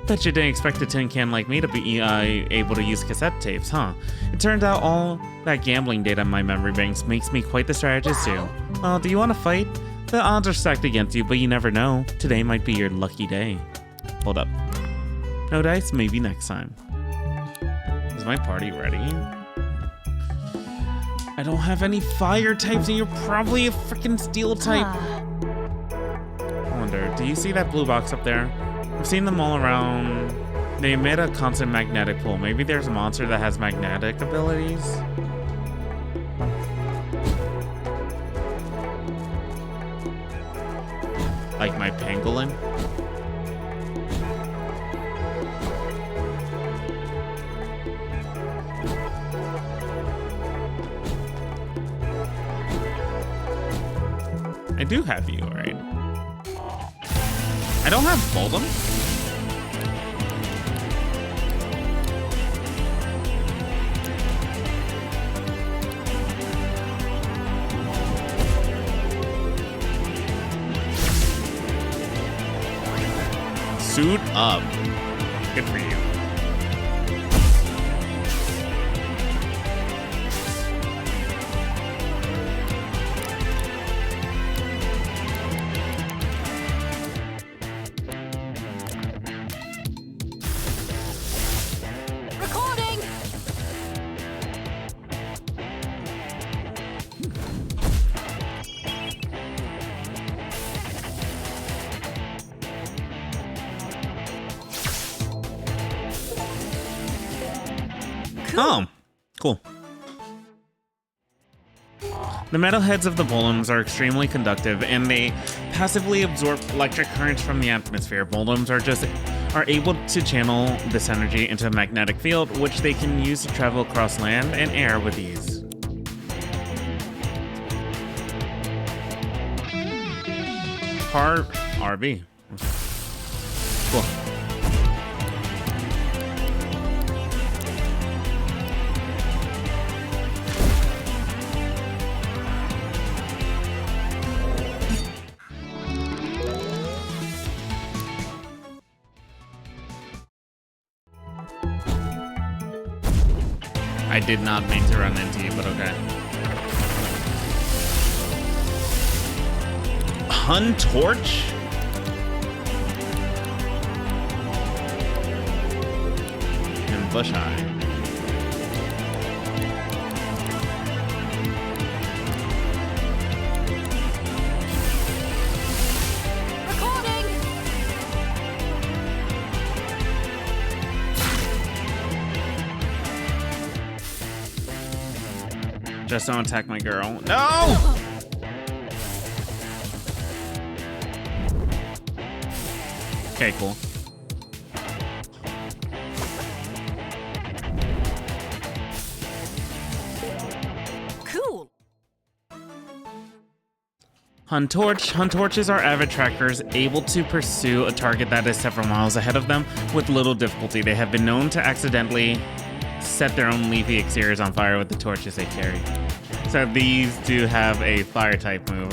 Bet you didn't expect a tin can like me to be able to use cassette tapes, huh? It turned out all that gambling data in my memory banks makes me quite the strategist too. Well, do you want to fight? The odds are stacked against you, but you never know. Today might be your lucky day. Hold up. No dice? Maybe next time. Is my party ready? I don't have any fire types and you're probably a freaking steel type. I wonder, do you see that blue box up there? I've seen them all around. They emit a constant magnetic pull. Maybe there's a monster that has magnetic abilities? Like my pangolin? I do have you, right? I don't have Boldum? Suit up. Good for you. Recording! Oh, cool. The metal heads of the Volums are extremely conductive, and they passively absorb electric currents from the atmosphere. Volums are able to channel this energy into a magnetic field, which they can use to travel across land and air with ease. RV. Cool. I did not mean to run into you, but okay. Hun Torch? And Bush Eye. Just don't attack my girl. No! Okay, cool. Cool. Hun torches are avid trackers able to pursue a target that is several miles ahead of them with little difficulty. They have been known to accidentally set their own leafy exteriors on fire with the torches they carry. So these do have a fire type move.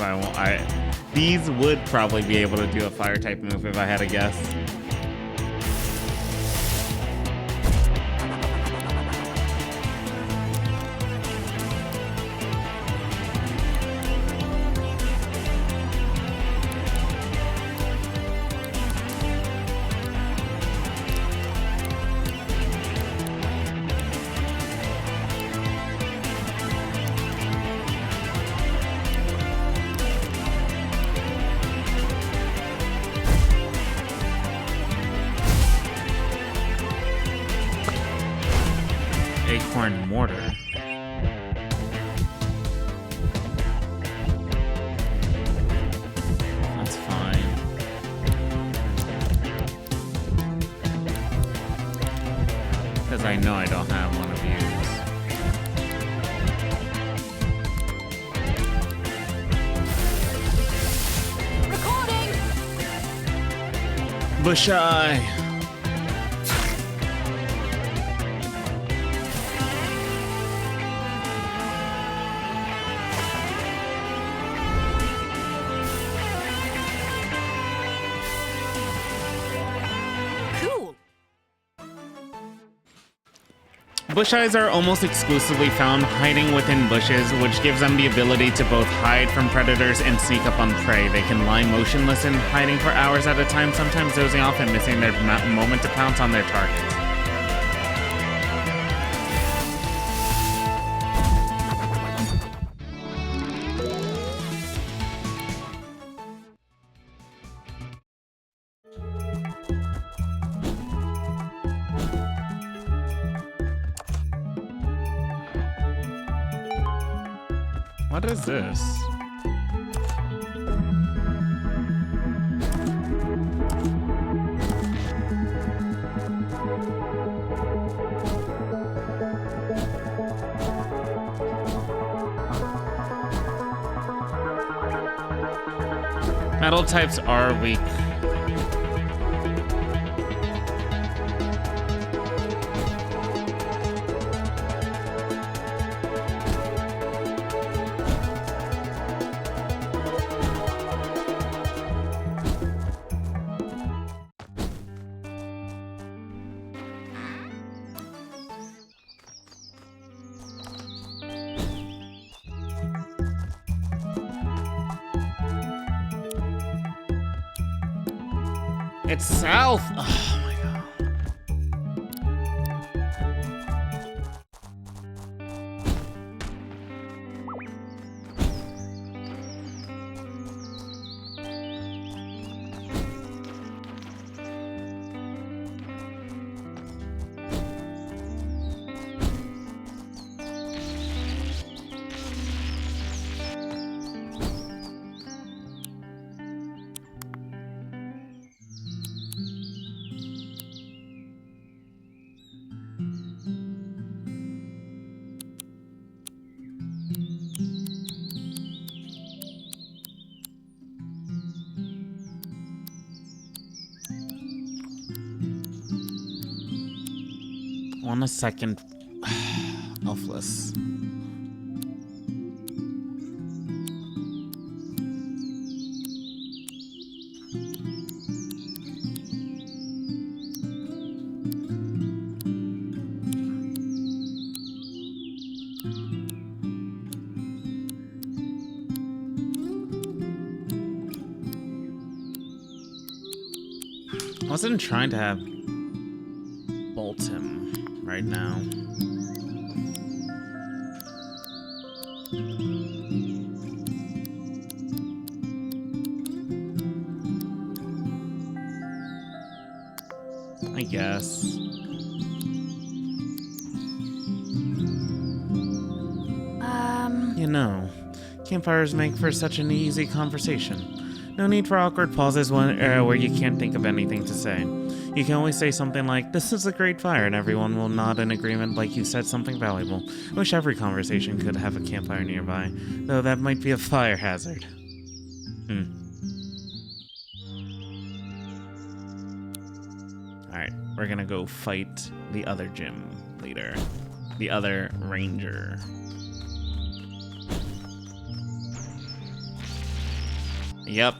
These would probably be able to do a fire type move if I had to guess. Acorn mortar. That's fine. Because I know I don't have one of these. Recording! Bush Eye. Bush eyes are almost exclusively found hiding within bushes, which gives them the ability to both hide from predators and sneak up on prey. They can lie motionless and hiding for hours at a time, sometimes dozing off and missing their moment to pounce on their target. What is this? Metal types are weak. It's south. Oh my god. On a second, elfless. I wasn't trying to have bolt him right now. I guess. You know, campfires make for such an easy conversation. No need for awkward pauses where you can't think of anything to say. You can always say something like, "This is a great fire," and everyone will nod in agreement like you said something valuable. I wish every conversation could have a campfire nearby, though that might be a fire hazard. Alright, we're gonna go fight the other gym leader. The other ranger. Yep.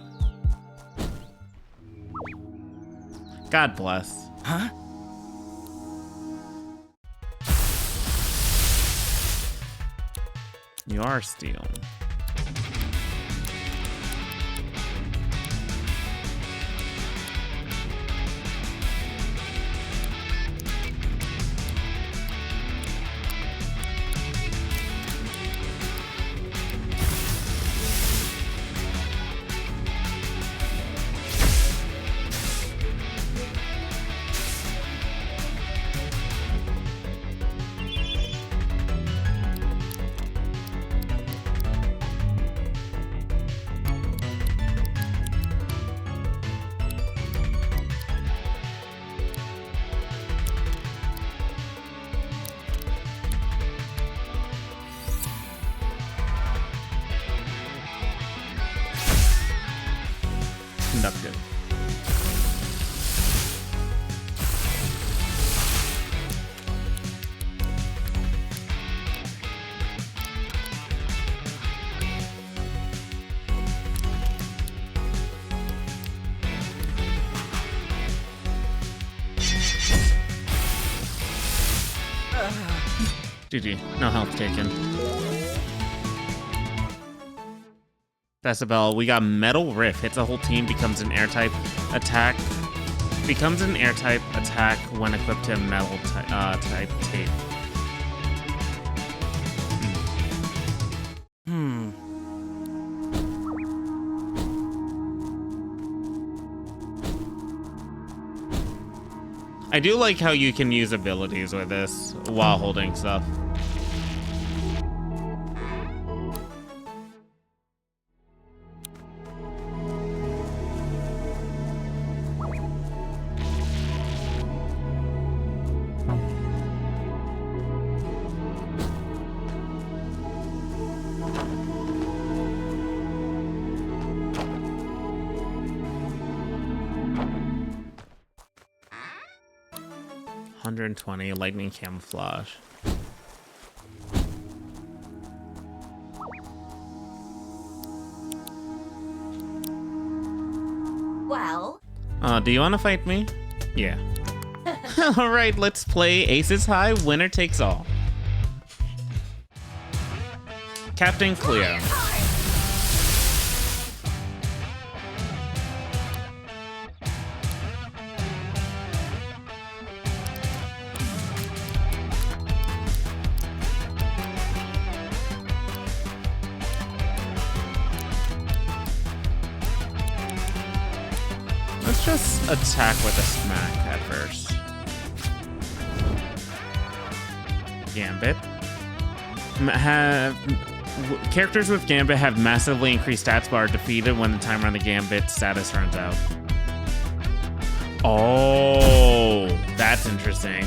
God bless. Huh? You are steel. Conductive. GG. No health taken. Decibel, we got Metal Riff. Hits a whole team, becomes an air type attack. Becomes an air type attack when equipped to metal type tape. I do like how you can use abilities with this while holding stuff. $120 lightning camouflage. Well. Do you want to fight me? Yeah. All right, let's play Aces High. Winner takes all. Captain Cleo. Let's just attack with a smack at first. Gambit. Characters with Gambit have massively increased stats but are defeated when the timer on the Gambit status runs out. Oh, that's interesting.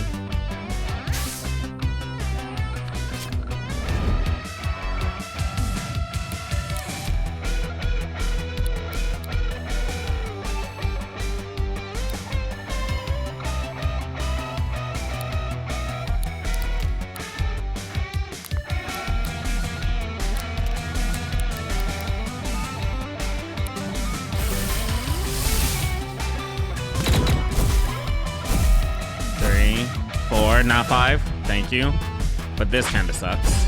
Not 5, thank you. But this kind of sucks.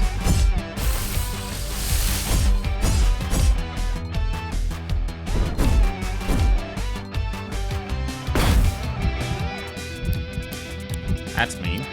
That's mean.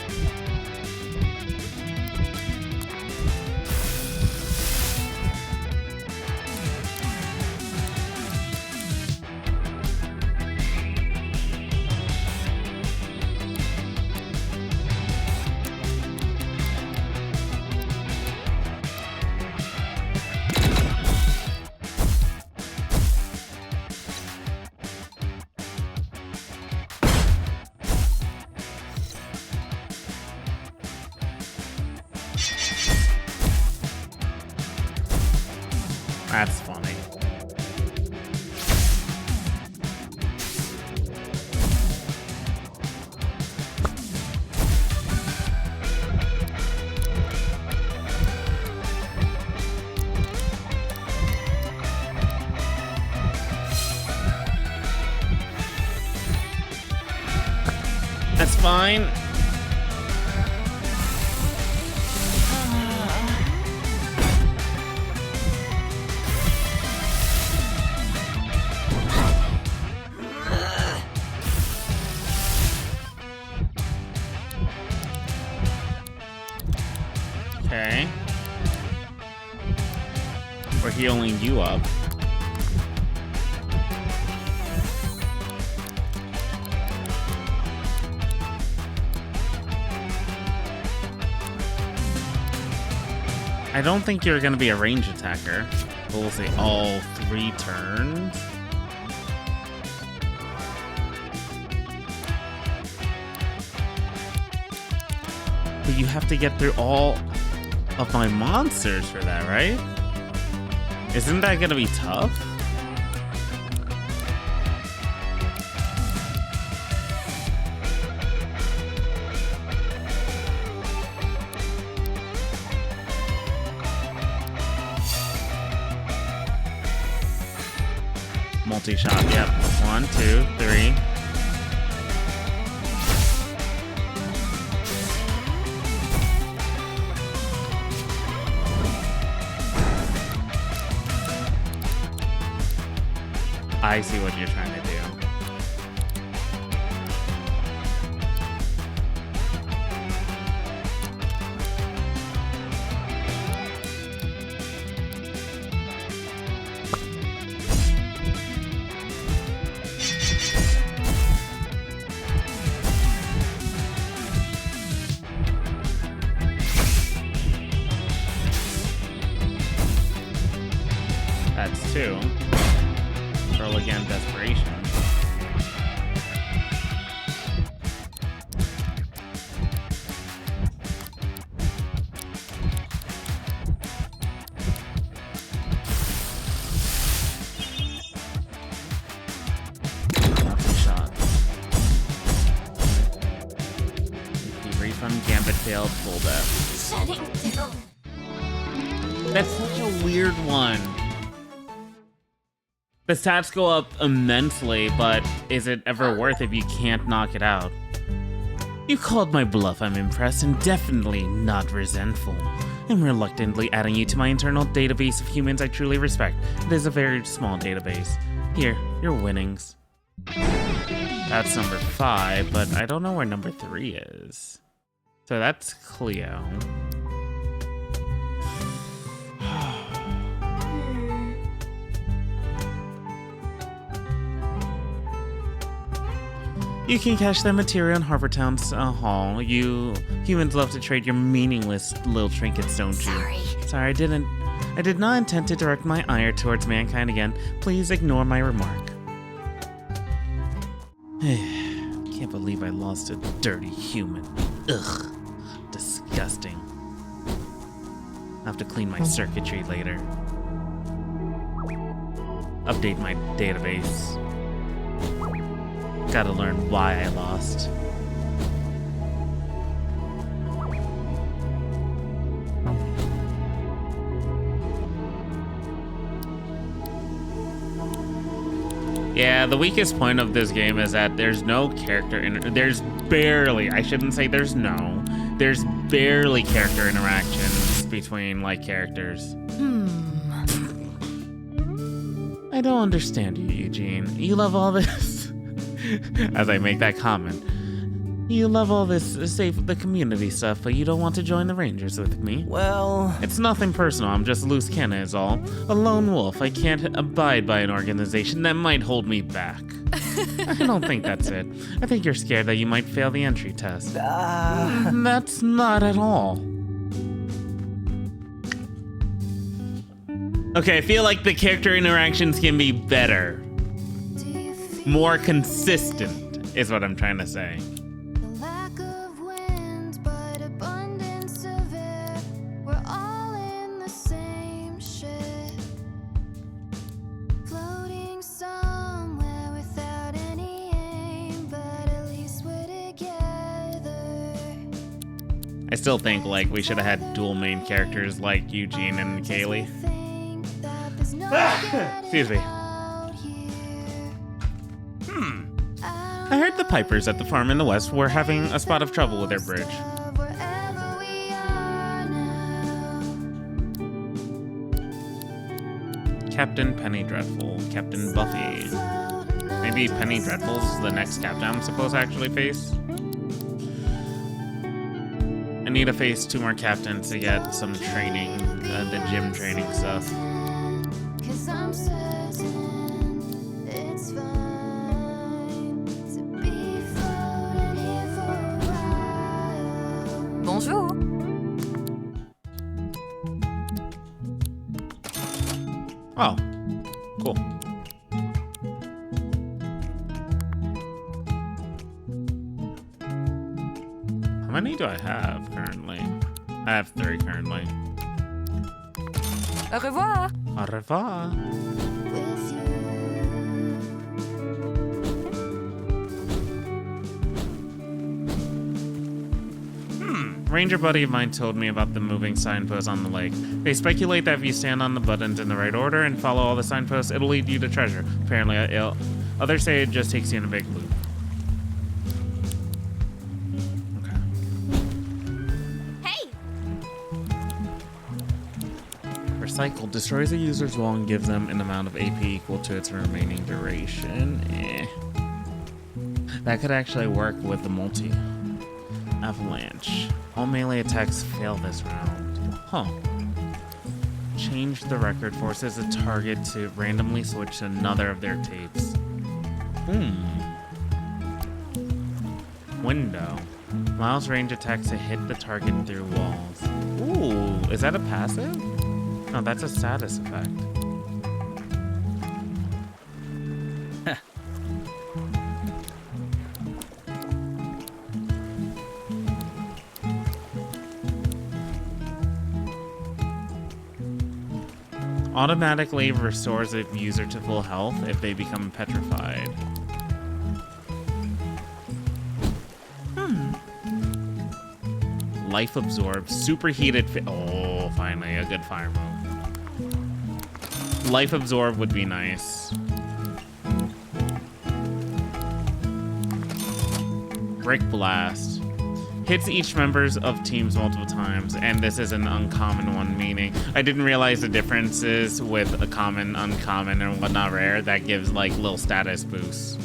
That's funny. That's fine. Okay. We're healing you up. I don't think you're gonna be a range attacker. But we'll see. All 3 turns. But you have to get through all of my monsters for that, right? Isn't that gonna be tough? Multi-shot, yep. 1, 2, 3. I see what you're trying to do. That's 2. Roll again, desperation. Lots of shots. The refund gambit failed, full death. Shutting down. That's such a weird one. The stats go up immensely, but is it ever worth if you can't knock it out? You called my bluff, I'm impressed, and definitely not resentful. I'm reluctantly adding you to my internal database of humans I truly respect. It is a very small database. Here, your winnings. That's number 5, but I don't know where number 3 is. So that's Cleo. You can cache that material in Harbortown's hall. You humans love to trade your meaningless little trinkets, don't you? Sorry, I did not intend to direct my ire towards mankind again. Please ignore my remark. Can't believe I lost a dirty human. Ugh. Disgusting. I'll have to clean my circuitry later. Update my database. Gotta learn why I lost. Yeah, the weakest point of this game is that there's no character there's barely, I shouldn't say there's barely character interactions between, like, characters. I don't understand you, Eugene. You love all this. As I make that comment. You love all this save the community stuff, but you don't want to join the Rangers with me? Well... It's nothing personal, I'm just loose cannon is all. A lone wolf, I can't abide by an organization that might hold me back. I don't think that's it. I think you're scared that you might fail the entry test. That's not at all. Okay, I feel like the character interactions can be better. More consistent, is what I'm trying to say. I still think, like, we should have had dual main characters like Eugene and Kaylee. Excuse me. I heard the Pipers at the farm in the west were having a spot of trouble with their bridge. Captain Penny Dreadful, Captain Buffy. Maybe Penny Dreadful's the next captain I'm supposed to actually face. I need to face 2 more captains to get some training, the gym training stuff. Bonjour. Oh, cool. How many do I have currently? I have 3 currently. Au revoir. Au revoir. Ranger buddy of mine told me about the moving signposts on the lake. They speculate that if you stand on the buttons in the right order and follow all the signposts, it'll lead you to treasure. Apparently, others say it just takes you in a big loop. Okay. Hey. For cycle. Destroys a user's wall and gives them an amount of AP equal to its remaining duration. That could actually work with the multi. Avalanche. All melee attacks fail this round. Huh. Change the record. Forces a target to randomly switch to another of their tapes. Window. Miles range attacks to hit the target through walls. Ooh, is that a passive? No, that's a status effect. Automatically restores a user to full health if they become petrified. Life absorb, superheated. Oh, finally, a good fire move. Life absorb would be nice. Brick blast. Hits each members of teams multiple times, and this is an uncommon one, meaning I didn't realize the differences with a common, uncommon, and whatnot rare that gives like little status boosts.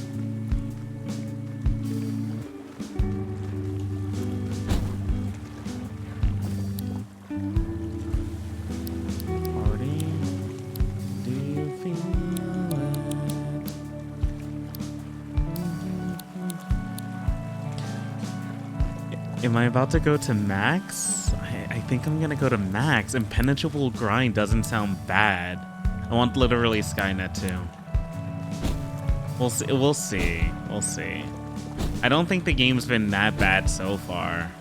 Am I about to go to max? I think I'm gonna go to max. Impenetrable grind doesn't sound bad. I want literally Skynet too. We'll see. We'll see. We'll see. I don't think the game's been that bad so far.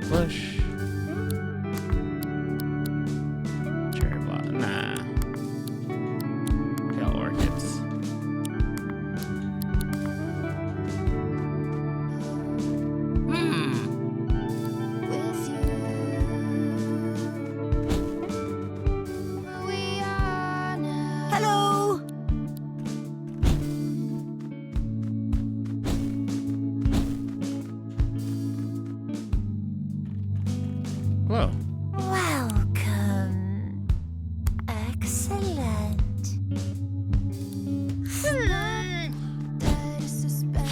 Push. Cherry blossom. Nah. Pale orchids. With you, we are now. Hello. Whoa. Welcome. Excellent. That is suspense.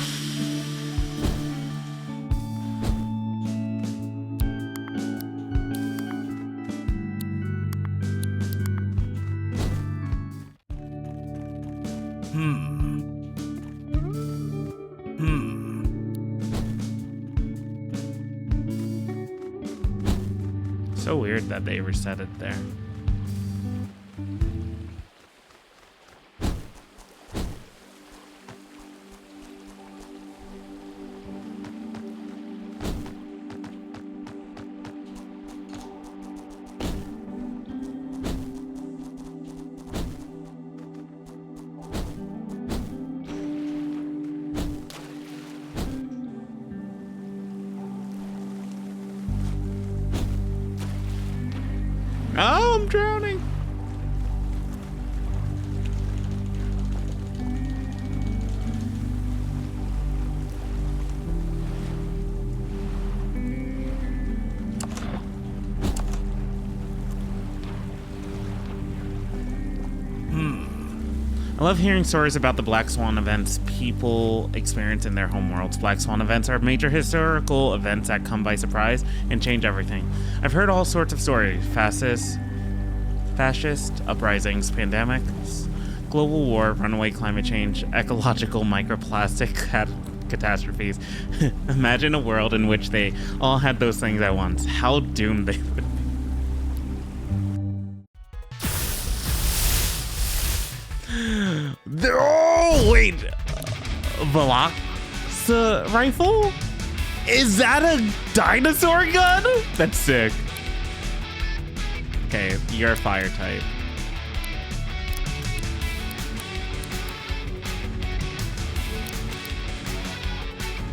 So weird that they reset it there. Oh, I'm drowning. I love hearing stories about the Black Swan events people experience in their home worlds. Black Swan events are major historical events that come by surprise and change everything. I've heard all sorts of stories. Fascist uprisings, pandemics, global war, runaway climate change, ecological microplastic catastrophes. Imagine a world in which they all had those things at once. How doomed they would be. Oh, wait. Velox rifle? Is that a dinosaur gun? That's sick. Okay, you're a fire type.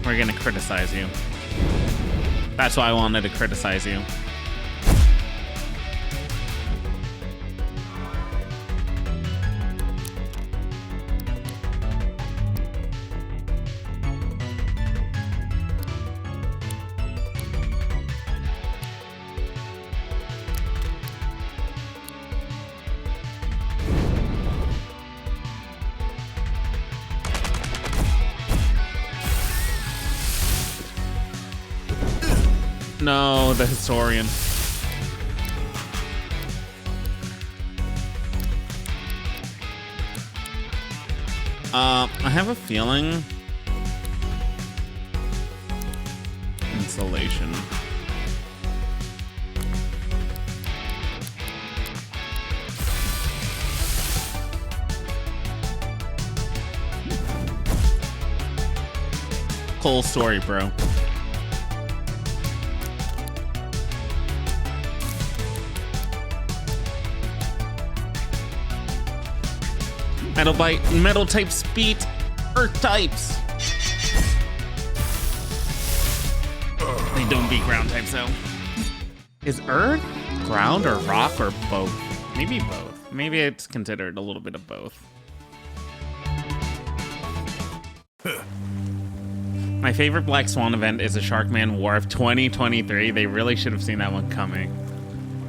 We're gonna criticize you. That's why I wanted to criticize you. No, the historian. I have a feeling. Insulation. Cool story, bro. Metal bite, metal type speed, earth types. They don't beat ground types though. Is earth, ground, or rock, or both? Maybe both. Maybe it's considered a little bit of both. My favorite Black Swan event is the Sharkman War of 2023. They really should have seen that one coming.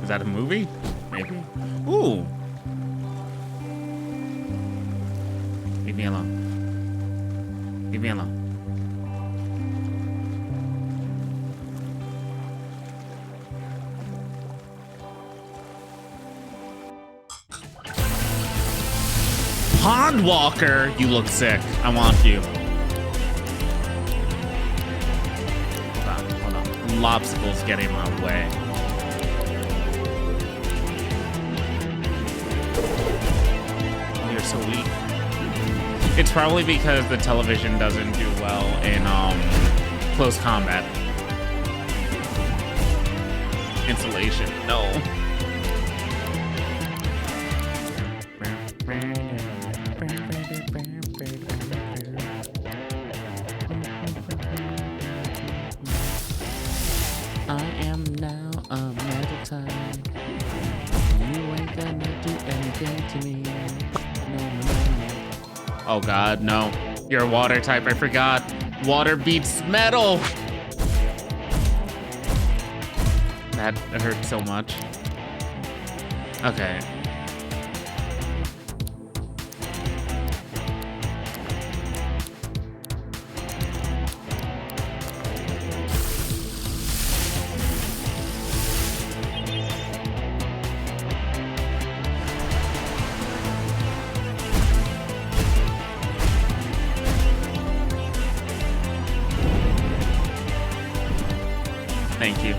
Is that a movie? Maybe. Ooh. Leave me alone. Leave me alone. Pond Walker, you look sick. I want you. Hold on. Lobstacles getting in my way. Oh, you're so weak. It's probably because the television doesn't do well in close combat. Insulation, no. I am now a metal type. You ain't gonna do anything to me. No. Oh god, no. You're a water type, I forgot. Water beats metal! That hurt so much. Okay. Thank you.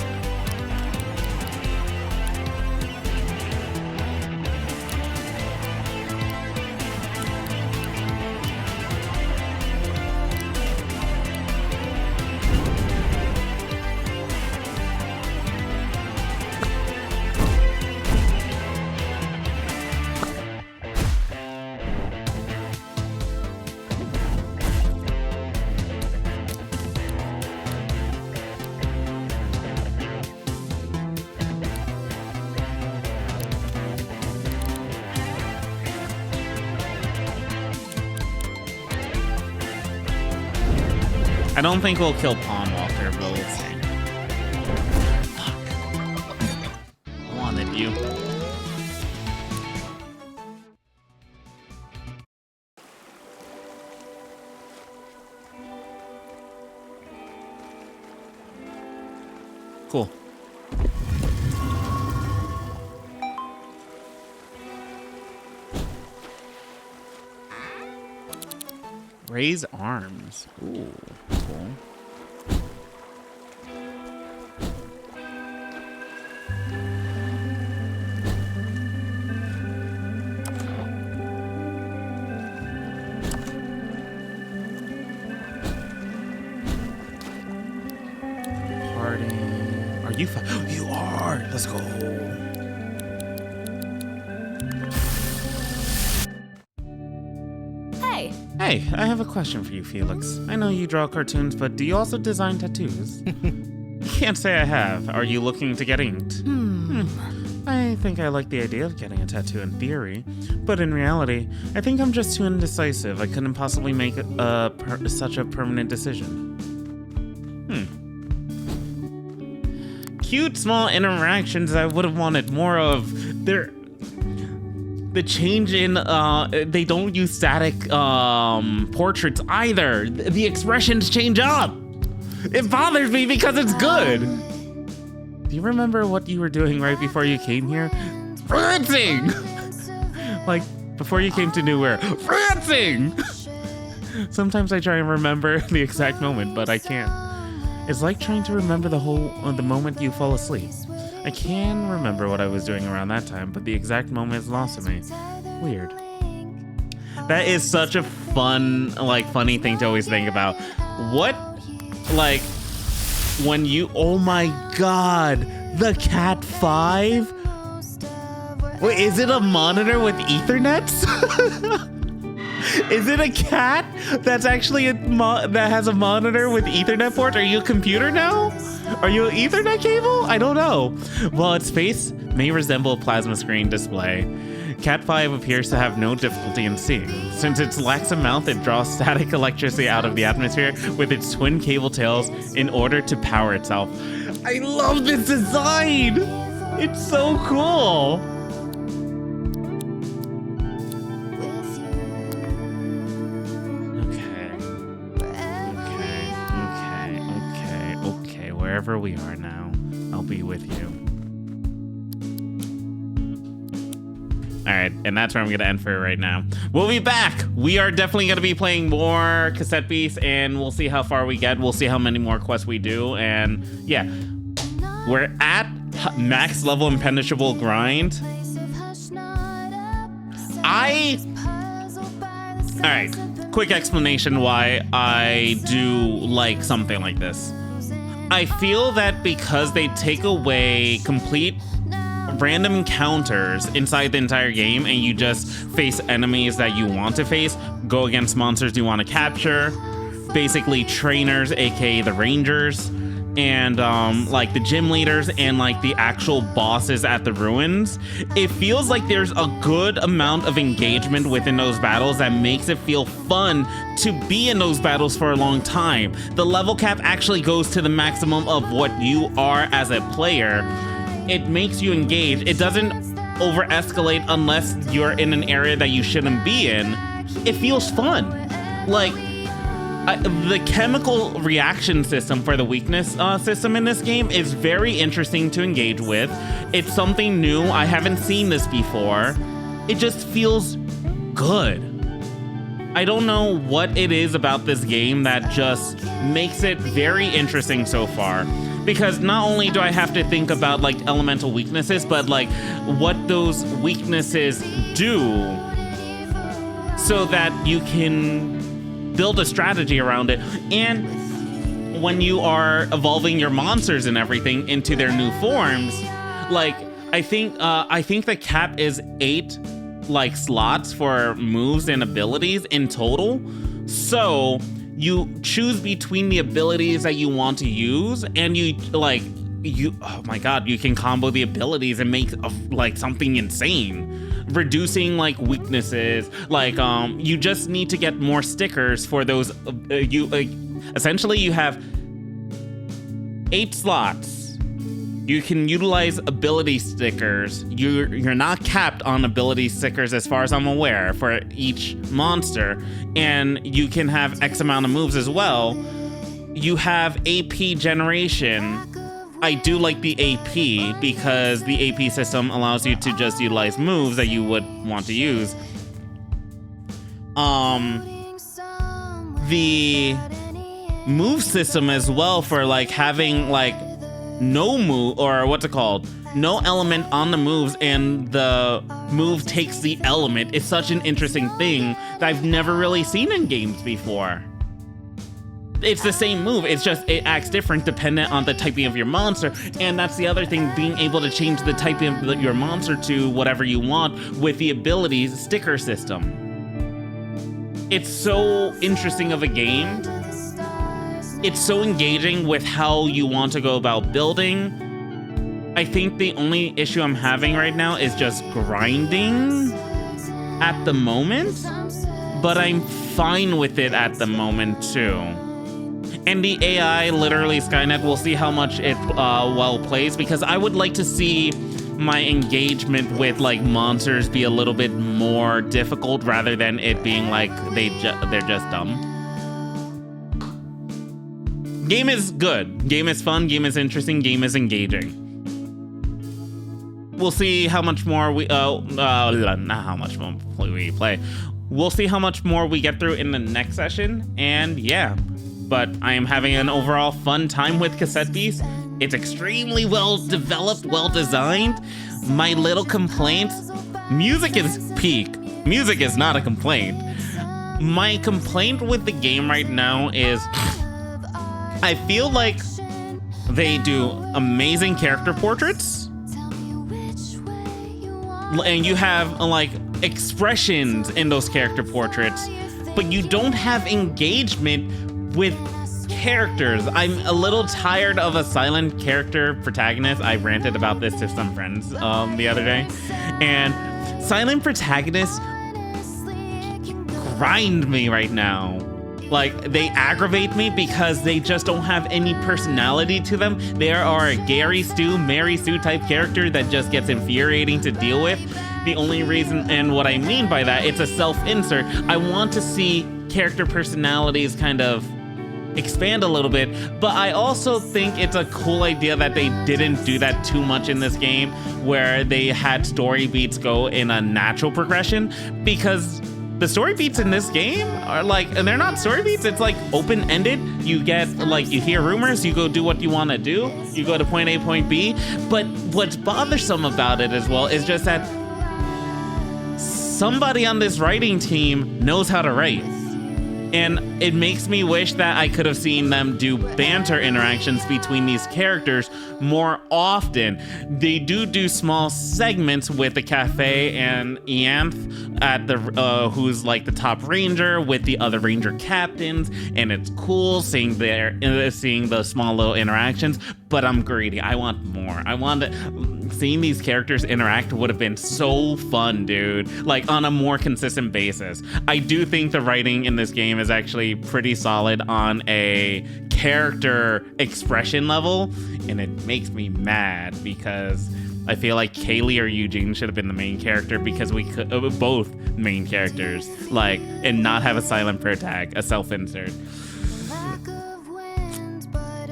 I don't think we'll kill Pond Walker, but we'll see. Fuck. I wanted you. Cool. Raise arms. Ooh, cool. Party. Are you you are. Let's go. Hey, Hey. Hey, I have a question for you, Felix. I know you draw cartoons, but do you also design tattoos? Can't say I have. Are you looking to get inked? I think I like the idea of getting a tattoo in theory, but in reality, I think I'm just too indecisive. I couldn't possibly make such a permanent decision. Cute small interactions I would have wanted more of. The change in, they don't use static portraits either. The expressions change up. It bothers me because it's good. Do you remember what you were doing right before you came here? Prancing! Like, before you came to Nowhere. Prancing! Sometimes I try and remember the exact moment, but I can't. It's like trying to remember the moment you fall asleep. I can remember what I was doing around that time, but the exact moment is lost to me. Weird. That is such a fun, funny thing to always think about. What, when you, oh my god, the Cat 5? Wait, is it a monitor with Ethernets? Is it a cat that's actually that has a monitor with Ethernet ports? Are you a computer now? Are you an Ethernet cable? I don't know. While its face may resemble a plasma screen display, Cat 5 appears to have no difficulty in seeing. Since it lacks a mouth, it draws static electricity out of the atmosphere with its twin cable tails in order to power itself. I love this design! It's so cool! Okay, wherever we are now, I'll be with you. Alright, and that's where I'm going to end for right now. We'll be back! We are definitely going to be playing more Cassette Beasts, and we'll see how far we get. We'll see how many more quests we do, and yeah. We're at max level impenetrable grind. Alright, quick explanation why I do like something like this. I feel that because they take away complete random encounters inside the entire game and you just face enemies that you want to face, go against monsters you want to capture, basically trainers, aka the rangers, and the gym leaders and the actual bosses at the ruins, it feels like there's a good amount of engagement within those battles that makes it feel fun to be in those battles for a long time. The level cap actually goes to the maximum of what you are as a player. It makes you engage. It doesn't over escalate unless you're in an area that you shouldn't be in. It feels fun. The chemical reaction system for the weakness system in this game is very interesting to engage with. It's something new. I haven't seen this before. It just feels good. I don't know what it is about this game that just makes it very interesting so far. Because not only do I have to think about elemental weaknesses, but what those weaknesses do so that you can build a strategy around it. And when you are evolving your monsters and everything into their new forms, I think the cap is 8 slots for moves and abilities in total. So you choose between the abilities that you want to use, and oh my god, you can combo the abilities and make something insane, reducing weaknesses. You just need to get more stickers for those. Essentially you have 8 slots. You can utilize ability stickers. You're not capped on ability stickers as far as I'm aware for each monster, and you can have X amount of moves as well. You have AP generation. I do like the AP because the AP system allows you to just utilize moves that you would want to use. The move system as well for having no move, or what's it called? No element on the moves, and the move takes the element. It's such an interesting thing that I've never really seen in games before. It's the same move, it's just it acts different dependent on the typing of your monster, and that's the other thing, being able to change the typing of your monster to whatever you want with the abilities sticker system. it's so interesting of a game. It's so engaging with how you want to go about building. I think the only issue I'm having right now is just grinding at the moment, but I'm fine with it at the moment too. And the AI, literally Skynet, we'll see how much it well plays, because I would like to see my engagement with like monsters be a little bit more difficult rather than it being like they're just dumb. Game is good. Game is fun. Game is interesting. Game is engaging. We'll see how much more not how much more we play. We'll see how much more we get through in the next session. And yeah, but I am having an overall fun time with Cassette Beast. It's extremely well developed, well designed. My little complaint, music is peak. Music is not a complaint. My complaint with the game right now is I feel like they do amazing character portraits, and you have like expressions in those character portraits, but you don't have engagement with characters. I'm a little tired of a silent character protagonist. I ranted about this to some friends the other day, and silent protagonists grind me right now. Like, they aggravate me because they just don't have any personality to them. They are a Gary Stu, Mary Sue type character that just gets infuriating to deal with. The only reason, and what I mean by that, it's a self-insert. I want to see character personalities kind of expand a little bit, but I also think it's a cool idea that they didn't do that too much in this game, where they had story beats go in a natural progression, because the story beats in this game are like, and they're not story beats, it's like open-ended. You get, like, you hear rumors, you go do what you want to do, you go to point A, point B. But what's bothersome about it as well is just that somebody on this writing team knows how to write. And it makes me wish that I could have seen them do banter interactions between these characters more often. They do small segments with the cafe and Ianth at the who's like the top ranger with the other ranger captains, and it's cool seeing the small little interactions. But I'm greedy. I want more. Seeing these characters interact would have been so fun, dude. Like, on a more consistent basis. I do think the writing in this game is actually pretty solid on a character expression level, and it makes me mad because I feel like Kaylee or Eugene should have been the main character, because we could both main characters, like, and not have a silent protag, a self-insert.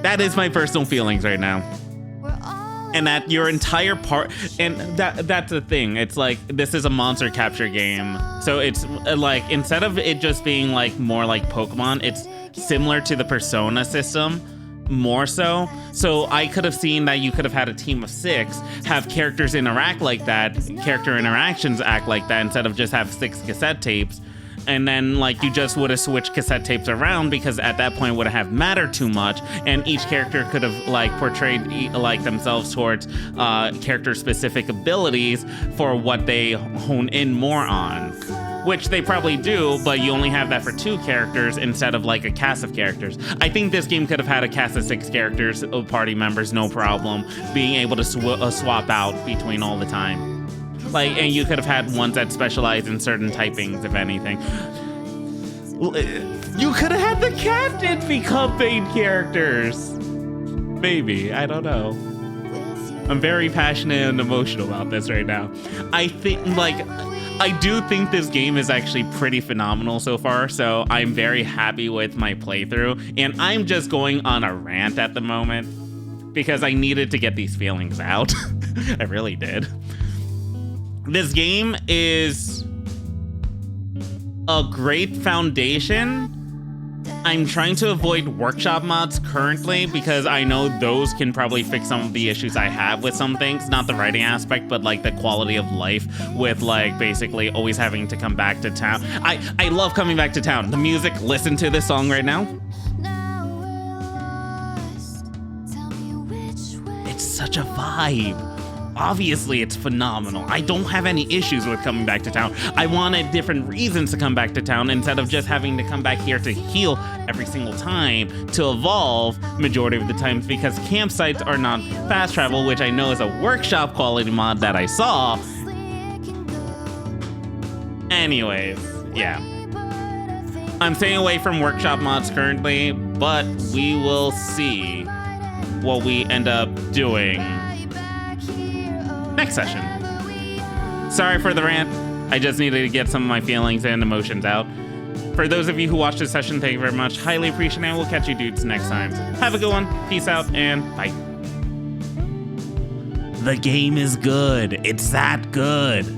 That is my personal feelings right now. And that your entire part, and that's the thing. It's like, this is a monster capture game. So it's like, instead of it just being like more like Pokemon, it's similar to the Persona system, more so. So I could have seen that you could have had a team of 6 have characters interact like that, character interactions act like that, instead of just have 6 cassette tapes. And then, like, you just would have switched cassette tapes around, because at that point it wouldn't have mattered too much, and each character could have, like, portrayed like themselves towards character specific abilities for what they hone in more on, which they probably do, but you only have that for 2 characters instead of like a cast of characters. I think this game could have had a cast of 6 characters, party members, no problem, being able to swap out between all the time. Like, and you could have had ones that specialize in certain typings, if anything. You could have had the captain become main characters. Maybe, I don't know. I'm very passionate and emotional about this right now. I do think this game is actually pretty phenomenal so far, so I'm very happy with my playthrough, and I'm just going on a rant at the moment because I needed to get these feelings out. I really did. This game is a great foundation. I'm trying to avoid workshop mods currently because I know those can probably fix some of the issues I have with some things. Not the writing aspect, but like the quality of life with like basically always having to come back to town. I love coming back to town. The music, listen to this song right now. It's such a vibe. obviously it's phenomenal. I don't have any issues with coming back to town. I wanted different reasons to come back to town instead of just having to come back here to heal every single time, to evolve majority of the times, because campsites are not fast travel, which I know is a workshop quality mod that I saw. Anyways, yeah. I'm staying away from workshop mods currently, but we will see what we end up doing next session. Sorry for the rant. I just needed to get some of my feelings and emotions out. For those of you who watched this session, thank you very much. Highly appreciate it, and we'll catch you dudes next time. Have a good one. Peace out, and bye. The game is good. It's that good.